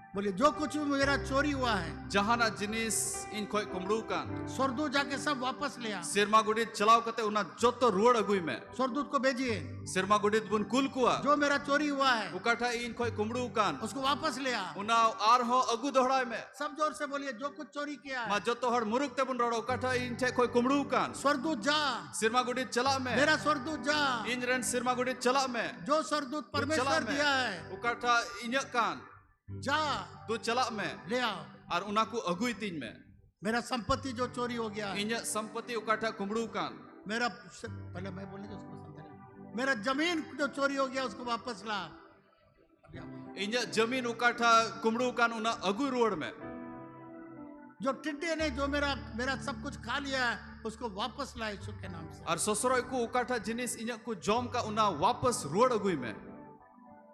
बोलिए, जो कुछ भी मेरा चोरी हुआ है जहाना जिनिस इन कोई कुमड़ू कान स्वर्गदूत जाके सब वापस ले आ, सिरमा गुडित चलाओ कते उना जोतो रुड़ अगुई में स्वर्गदूत को भेजिए। सिरमा गुडित बुन कुल कुआ जो मेरा चोरी हुआ है उकाठा इन कोई कुमड़ू कान उसको वापस ले आ। उना आर हो अगु दोहराय में सब जोर से बोलिए, जो कुछ चोरी किया मा है जोतो हर मुरुक ते बुन रोड़ो उकाठा इन थे कोई कुमड़ू कान स्वर्गदूत जा, सिरमा गुडित चला में मेरा स्वर्गदूत जा, इंजरन सिरमा गुडित चला में जो स्वर्गदूत परमेश्वर में। दिया है उकाठा इन्या कान जा दो चला में ले आओ। और उना को अगुई तीन में मेरा संपत्ति जो चोरी हो गया है, इन्या संपत्ति उकाठा कुमड़ू कान मेरा पहले मैं बोलने उसको समझा, मेरा जमीन जो चोरी हो गया उसको वापस ला। अभी आओ। इन्या जमीन उकाठा कुमड़ू कान उना अगुई रोड में जो टिड्डे ने जो मेरा सब कुछ खा लिया है उसको वापस ला यीशु के नाम से। और ससुरो को उकाठा जिनिस इन्या को जोम का उना वापस रोड अगुई में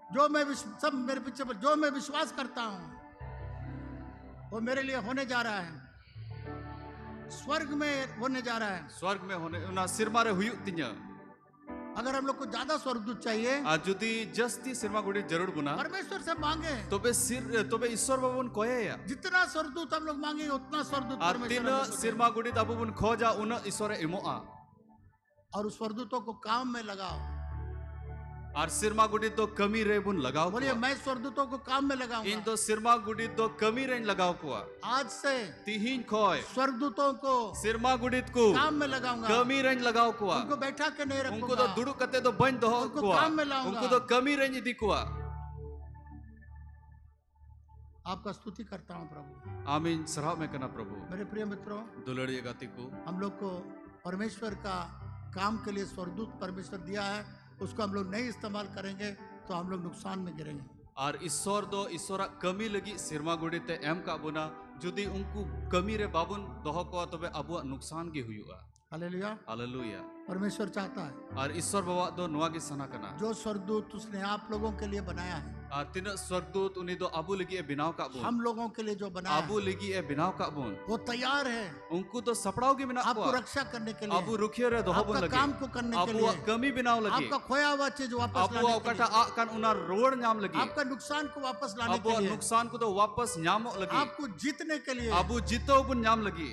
जो मैं सब मेरे पीछे जो मैं विश्वास करता हूं वो मेरे लिए होने जा रहा है, स्वर्ग में होने जा रहा है। स्वर्ग में होने उना सिरमारे हुई तिन्या अगर हम लोग को ज्यादा स्वर्गदूत चाहिए, जुदी जस्ती सिरमा गुडी जरूर बुना परमेश्वर से मांगे, तो बे ईश्वर बाबुन कोये या जितना स्वर्गदूत हम लोग मांगे उतना स्वर्गदूत और परमेश्वर तीन हम लोग को सिरमा गुडी ताबुन खोजा उन ईश्वर इमोआ देगा। और उस स्वर्गदूतों को काम में लगाओ। और सिरमा गुडी तो कमी रे बुन लगाओ बोलिए, मैं स्वर्गदूतों को काम में लगाऊंगा। इन तो सिरमा गुडी तो कमी रेंज लगाओ कुआ आज से तिहीन खोय स्वर्गदूतों को सिरमा गुडित को काम में लगाऊंगा। कमी रेंज लगाओ कुआ उनको बैठा के नहीं रखूंगा, उनको तो दुड़ू कते तो बन दो उनको कुआ काम में लाऊंगा। उनको तो कमी रेंज दी कुआ आपका स्तुति करता हूँ प्रभु। आमीन सराह में कना प्रभु मेरे प्रिय मित्रों, दुलड़िए गाती को हम लोग को परमेश्वर का काम के लिए स्वर्गदूत परमेश्वर दिया है, उसको हम लोग नहीं इस्तेमाल करेंगे तो हम लोग नुकसान में गिरेंगे। और ईश्वर दो ईश्वरा कमी लगी सिरमा गुड़ी ते एम का बुना जुदी उनको कमी रे बाबुन दोह को तबे अबुआ नुकसान गे हुआ। हालेलुया। हालेलुया। परमेश्वर चाहता है और ईश्वर बाबा दो नुआ की सना कना जो स्वर्गदूत उसने आप लोगों के लिए बनाया है, और तीन स्वर्गदूत उन्हीं दो अबू लगी बिनाव का बुन हम लोगों के लिए जो बनाया अबू लगी बिनाव का बुन वो तैयार है उनको तो सपड़ाओ की बिना आपको रक्षा करने के लिए, अबू रुखियो रे दोह बुन आपका लगी काम को करने के अबू लिए, कमी बिनाव लगी आपका खोया हुआ चीज वापस अबू लाने के अवकाटा लिए, आकान उना रोड नाम लगी आपका नुकसान को वापस लाने अबू के लिए, नुकसान को तो वापस न्यामो लगी आपको जीतने के लिए अबू जीतो बुन न्याम लगी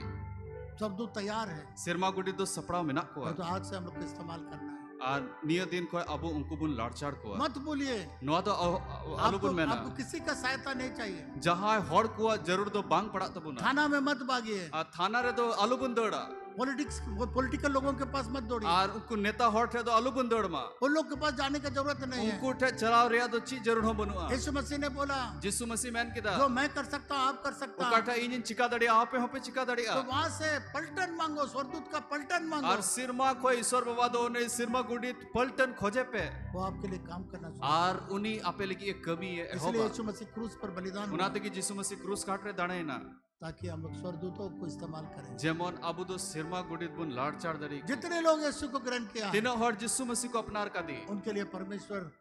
स्वर्गदूत तैयार है। सिरमा गुड़ी दो सपड़ाव मिना को और तो आज से हम लोग को इस्तेमाल करना है। और निय दिन को अबू उनको बुन लाड़चाड़ को मत बोलिए, नुआ तो आलू बुन मेना आपको किसी का सहायता नहीं चाहिए। जहां हड़ को जरूर दो बांग पड़ा तबुना थाना में मत भागिए, थाना रे दो आलू बुन दौड़ा पॉलिटिकल लोगों के पास मत दौड़िए, और उनको नेता हड़ थे तो आलू बुन दौड़ मा उन लोग के पास जाने की जरूरत नहीं है। उनको ठे चलाव रिया तो चीज जरूर हो बनुआ यीशु मसीह ने बोला जिसु मसीह मैन किदा जो मैं कर सकता हूँ आप कर सकता हूँ, उकाठा इंजन चिका दड़िया आप पे चिका दड़िया तो वहां से पलटन मांगो, स्वर्गदूत का पलटन मांगो, और सिरमा को ईश्वर बाबा दो ने सिरमा गुड़ी पलटन खोजे पे वो आपके लिए काम करना चाहिए। और उन्हीं आपे लगी एक कमी है इसलिए यीशु मसीह क्रूस पर बलिदान हुआ, उनाते की जिसु मसीह क्रूस काट रे दाणे ना ताकि हम लोग स्वर्गदूतों को इस्तेमाल करें। जेमन अबू दो सिरमा गुड़ी बुन लाड़चाड़ दरी जितने लोग यीशु को ग्रहण किया है, तीनों हर जिसु मसीह को अपनार का दी उनके लिए परमेश्वर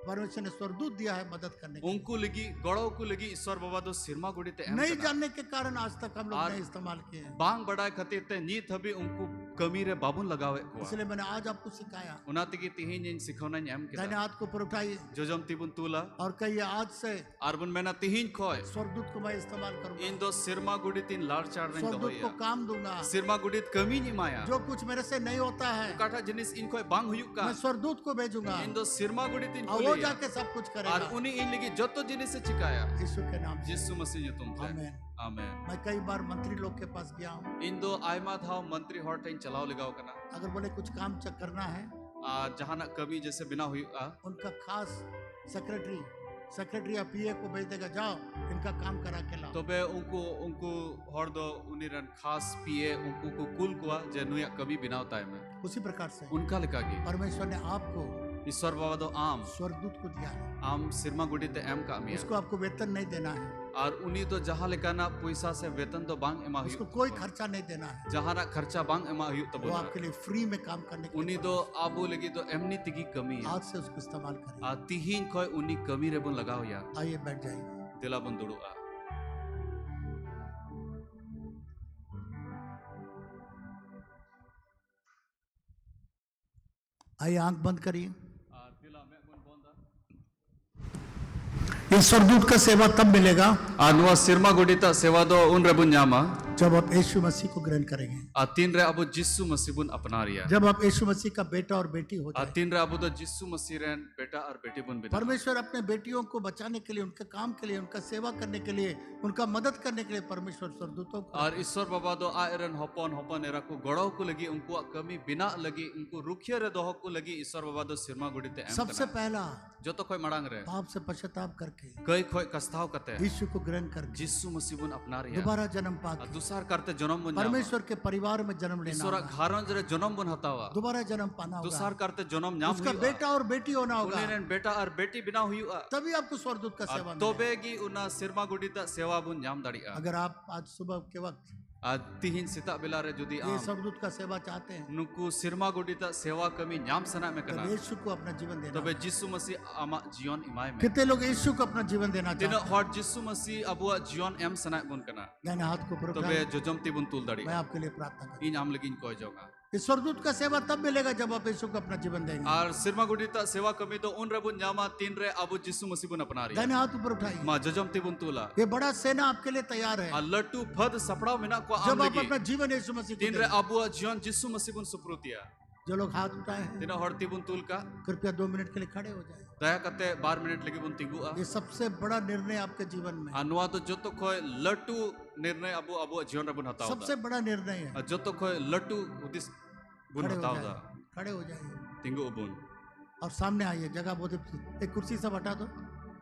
ने स्वर्गदूत दिया है मदद करने के लिए। उनको लगी गड़ो को लगी ईश्वर बाबा दो सिरमा गुड़ी ते नहीं जानने के कारण आज तक हम लोग नहीं इस्तेमाल किए हैं। बांग बढ़ाए खातिर ते नी थबी उनको कमी रे बाबुन लगावे को इसलिए मैंने आज आपको सिखाया। उनाते की तिहिन इन सिखौना एम के दाहिने हाथ को ऊपर उठाइए जोजम तिबुन तुला और कहिए आज से अरबन मेना तिहिन खोय स्वर्गदूत को मैं इस्तेमाल करूंगा, इन दो सिरमा गुड़ी तीन लाड़चाड़ रंग स्वर्गदूत को होया काम दूंगा। सिरमा गुड़ी कमी नहीं माया जो कुछ मेरे से नहीं होता है काटा जिनिस इनको बांग हुयुक का मैं स्वर्गदूत को भेजूंगा इन दो सिरमा गुड़ी तीन और वो जाके सब कुछ और करेगा। उन्हीं इन लगी जतो जिनिस से चिकाया यीशु के नाम से जिसु मसीह जो तुम थे आमीन। आमीन। मैं कई बार मंत्री लोग के पास गया हूँ, इन दो आयमा था मंत्री हॉट टाइम चलाओ लगाओ करना अगर बोले कुछ काम करना है, जहाँ ना कमी जैसे बिना हुई उनका खास सेक्रेटरी या पीए को भेज देगा, जाओ इनका काम करा के लाओ। तो बे उनको हर दो उन्हीं रन खास पिए उनको को कुल कुआ जे नुया कमी बिना होता है मैं उसी प्रकार से उनका लिखा की परमेश्वर ने आपको ईश्वर बाबा दो आम स्वर्गदूत को दिया है, आम सिरमा गुड़ी ते एम का अमिया उसको आपको वेतन नहीं देना है, और उन्हीं तो जहाँ लिखा ना पैसा से वेतन तो बांग एमा उसको हुई कोई खर्चा नहीं देना है, जहाँ ना खर्चा बांग एमा हुई तो वो आपके लिए फ्री में काम करने के उन्हीं लिए तो आबू लगी तो एमनी तिगी कमी है आज से उसको इस्तेमाल करें। तिहिन खोय उन्हीं कमी रे बुन लगाओ या आइए बैठ जाइए। दिला बुन दुड़ू आइए आंख बंद करिए। दिला मैं बुन बोंदा ये स्वर्गदूत का सेवा तब मिलेगा नुआ सिरमा गुड़ीता सेवा दो उन रे बुन न्यामा जब आप यीशु मसीह को ग्रहण करेंगे, तीन रे अबू जिस्सु मसीह बुन अपना रिया जब आप यीशु मसीह का बेटा और बेटी हो जाए। तीन रे अबू तो जिस्सु मसीह रेन बेटा और बेटी बुन बिना परमेश्वर अपने बेटियों को बचाने के लिए, उनके काम के लिए, उनका सेवा करने के लिए, उनका मदद करने के लिए परमेश्वर स्वर्गदूतों को और ईश्वर बाबा दो आयरन हपन एरा को गड़ो को लगी उनको कमी बिना लगी उनको रुखिया रे दोह को लगी ईश्वर बाबा दो सिरमा गुड़ीते एम सबसे पहला जो तो कोई मड़ांग रे पाप से पश्चाताप करके कई खोय कस्ताव कते यीशु को ग्रहण करके जिस्सु मसीह बुन अपना रिया दोबारा जन्म पाके दूसर करते जन्म बुन परमेश्वर के परिवार में जन्म लेना ईश्वर होगा। घारन जरे जन्म बुन हतावा दोबारा जन्म पाना दूसर होगा, करते जन्म न्याम उसका बेटा और बेटी होना होगा, उन्हें बेटा और बेटी बिना हुई तभी आपको स्वर्गदूत का सेवा तो मिलेगा। बेगी उना सिरमा गुड़ीता सेवा बुन न्याम दाड़िया अगर आप आज सुबह के वक्त तिहिन सीता बिला रे जुदी ये आम स्वर्गदूत का सेवा चाहते हैं नुकु सिरमा गुड़ीता सेवा कमी न्याम सना में तो कना यीशु को अपना जीवन देना तबे होगा। जिसु मसीह आमा जीवन इमाय में कितने लोग यीशु को अपना जीवन देना दिन चाहते हैं? हर जिसु मसीह अबुआ जीवन एम सना बुन कना दाहिने हाथ को ऊपर तबे उठाएं। जोजमती बुन तुल दाड़ी मैं आपके लिए प्रार्थना करूं। इन आम लगिन कोई जोगा इस स्वर्गदूत का सेवा तब मिलेगा जब आप यीशु को अपना जीवन देंगे। और सिरमा गुड़ीता सेवा कमी तो उन रबुन जामा तीन रे अबु जिसु मसीह बुन अपना रही दाहिने हाथ ऊपर उठाइए। मां जोजमती बुन तुला ये बड़ा सेना आपके लिए तैयार है लट्टू फद सपड़ाव मिना को आम जब आप लगी अपना जीवन यीशु मसीह को तीन रे देंगे। अबुआ जीवन जिसु मसीह बुन सुप्रुतिया जो लोग हाथ उठाए हैं तीन हड़ती बुन तुल का कृपया 2 मिनट के लिए खड़े हो जाए। दया करते 12 मिनट लगी बुन तिगुआ ये सबसे बड़ा निर्णय आपके जीवन में, अनुआ तो जो तो कोई लट्टू निर्णय अबु अबु जीवन रबुन हताओ सबसे बड़ा निर्णय है। जो तो कोई लट्टू उदिस बुन खड़े हो हताओ दा जाए, खड़े हो जाइए तिंगु बुन और सामने आइए। जगह बहुत एक कुर्सी सब हटा दो,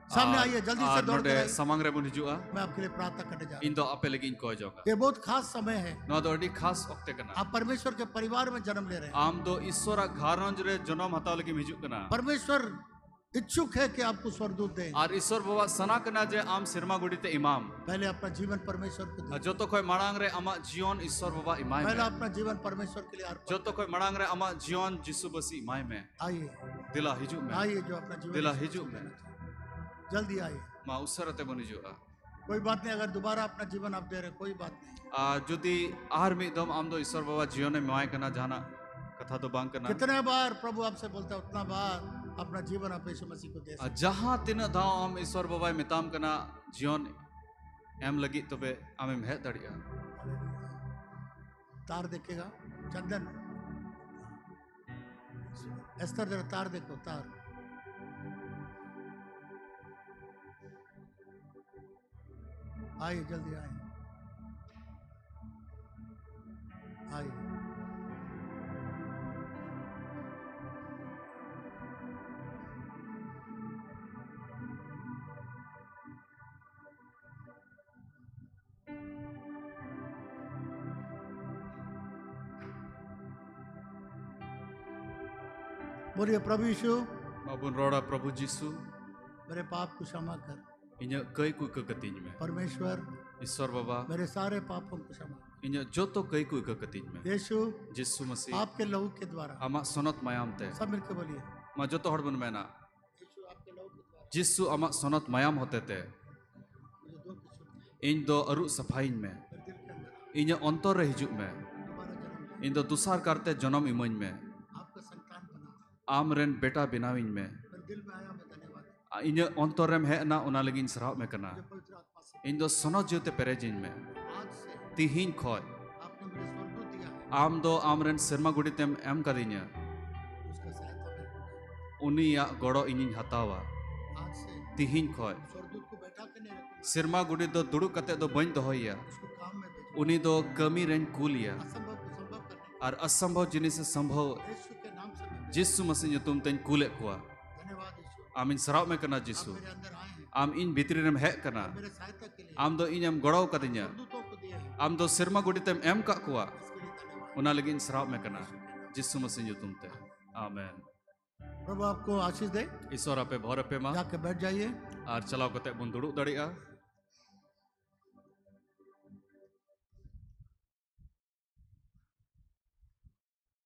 सामने आइए, जल्दी से दौड़ नोडे कर आइए। samang re bun hijua मैं आपके लिए प्रार्थना करने जा रहा इन दो ape lagi in ko jonga हूँ। ये बहुत खास समय है। no do adi khas okte kana आप परमेश्वर के परिवार में जन्म ले रहे हैं। am do ईश्वरा gharanj re jonom hataw lagi hijuk kana परमेश्वर इच्छुक है कि आपको स्वर्गदूत दे। ar Ishwar baba sana kana je am sirma gudi te imam पहले अपना जीवन परमेश्वर को दे। joto khoi marang re ama jion ईश्वर baba imai पहले me अपना जीवन परमेश्वर के लिए अर्पण। joto khoi marang re ama jion jisu basi imai me आइए, dila hijuk me आइए, जो अपना जीवन dila यीशु को hijuk me देना चाहे। जल्दी आइए। ma usarate bun hijua कोई बात नहीं, अगर दोबारा अपना जीवन आप दे रहे, कोई बात नहीं। jodi ar mid dom am do Ishwar baba jion e mai kana jana katha do bang kana कितने बार प्रभु आपसे बोलता है, उतना बार अपना जीवन आप यीशु मसीह को दे सकते हैं। जहाँ tina daw am Ishwar baba metam kana jion em lagi tobe amem he daria तार देखेगा चंदन, एस्तर जरा तार देखो, तार। आइए, जल्दी आइए, आइए। बोलिए, प्रभु यीशु, mabun roda prabhu jisu मेरे पाप को क्षमा कर। inya kai ku keketiñ me परमेश्वर, ईश्वर baba मेरे सारे पापों को क्षमा कर। inya joto kai ku keketiñ me यीशु, jisu masih आपके लहू के द्वारा, ama sonot mayam te सब मिलकर बोलिए, ma joto hor bun mena यीशु आपके लहू के द्वारा jisu ama sonot mayam hote te मुझे दो किस्म इन दो अरु सफाइन में दिल के अंदर इन अंतर रे हिजुक में दोबारा जन्म ले। इन दो दुसार करते जन्म इमन में आपका संतान बना, आम रेन बेटा बिनाविन में मेरे दिल में आया, मैं धन्यवाद। इन अंतर रेम है ना उना लगी सराव में करना मुझे पवित्र आत्मा से इन दो सनो जीवते पेरेजिन में आज से तिहीन खोय आपने मुझे स्वर्गदूत दिया है, आम दो आम रेन शर्मा गुड़ी तेम एम कदिन्या उसका सहायता मेरे को दे। उनी या गोड़ो इनिन हतावा आज से तिहीन खोय स्वर्गदूत को बैठा के नहीं रखूंगा, शर्मा गुड़ी दो दुड़ु कते दो बन दोहैया उसको काम में भेजूंगा। उनी दो कमी रेन कुलिया असंभव को संभव करने, और असंभव जिनिस संभव यीशु के नाम से मैं भेजूंगा। जिसु मसीह तुम तेन कुले कुआ धन्यवाद यीशु, आमिन सराव में करना आप जिसु मेरे अंदर आए हैं, आम इन भीतरी रेम है करना मेरे सहायता के लिए आम दो इनम गड़ो कदिन्या स्वर्गदूतों को दिए हैं, आम दो शर्मा गुड़ी तेम एम का कुआ इसके लिए धन्यवाद। उना लगी सराव में करना जिसु मसीह तुम ते आमेन प्रभु आपको आशीष दे। ईश्वर आपे भर पे मा जाके बैठ जाइए। और चलाव कते बुन दुड़ु दड़िया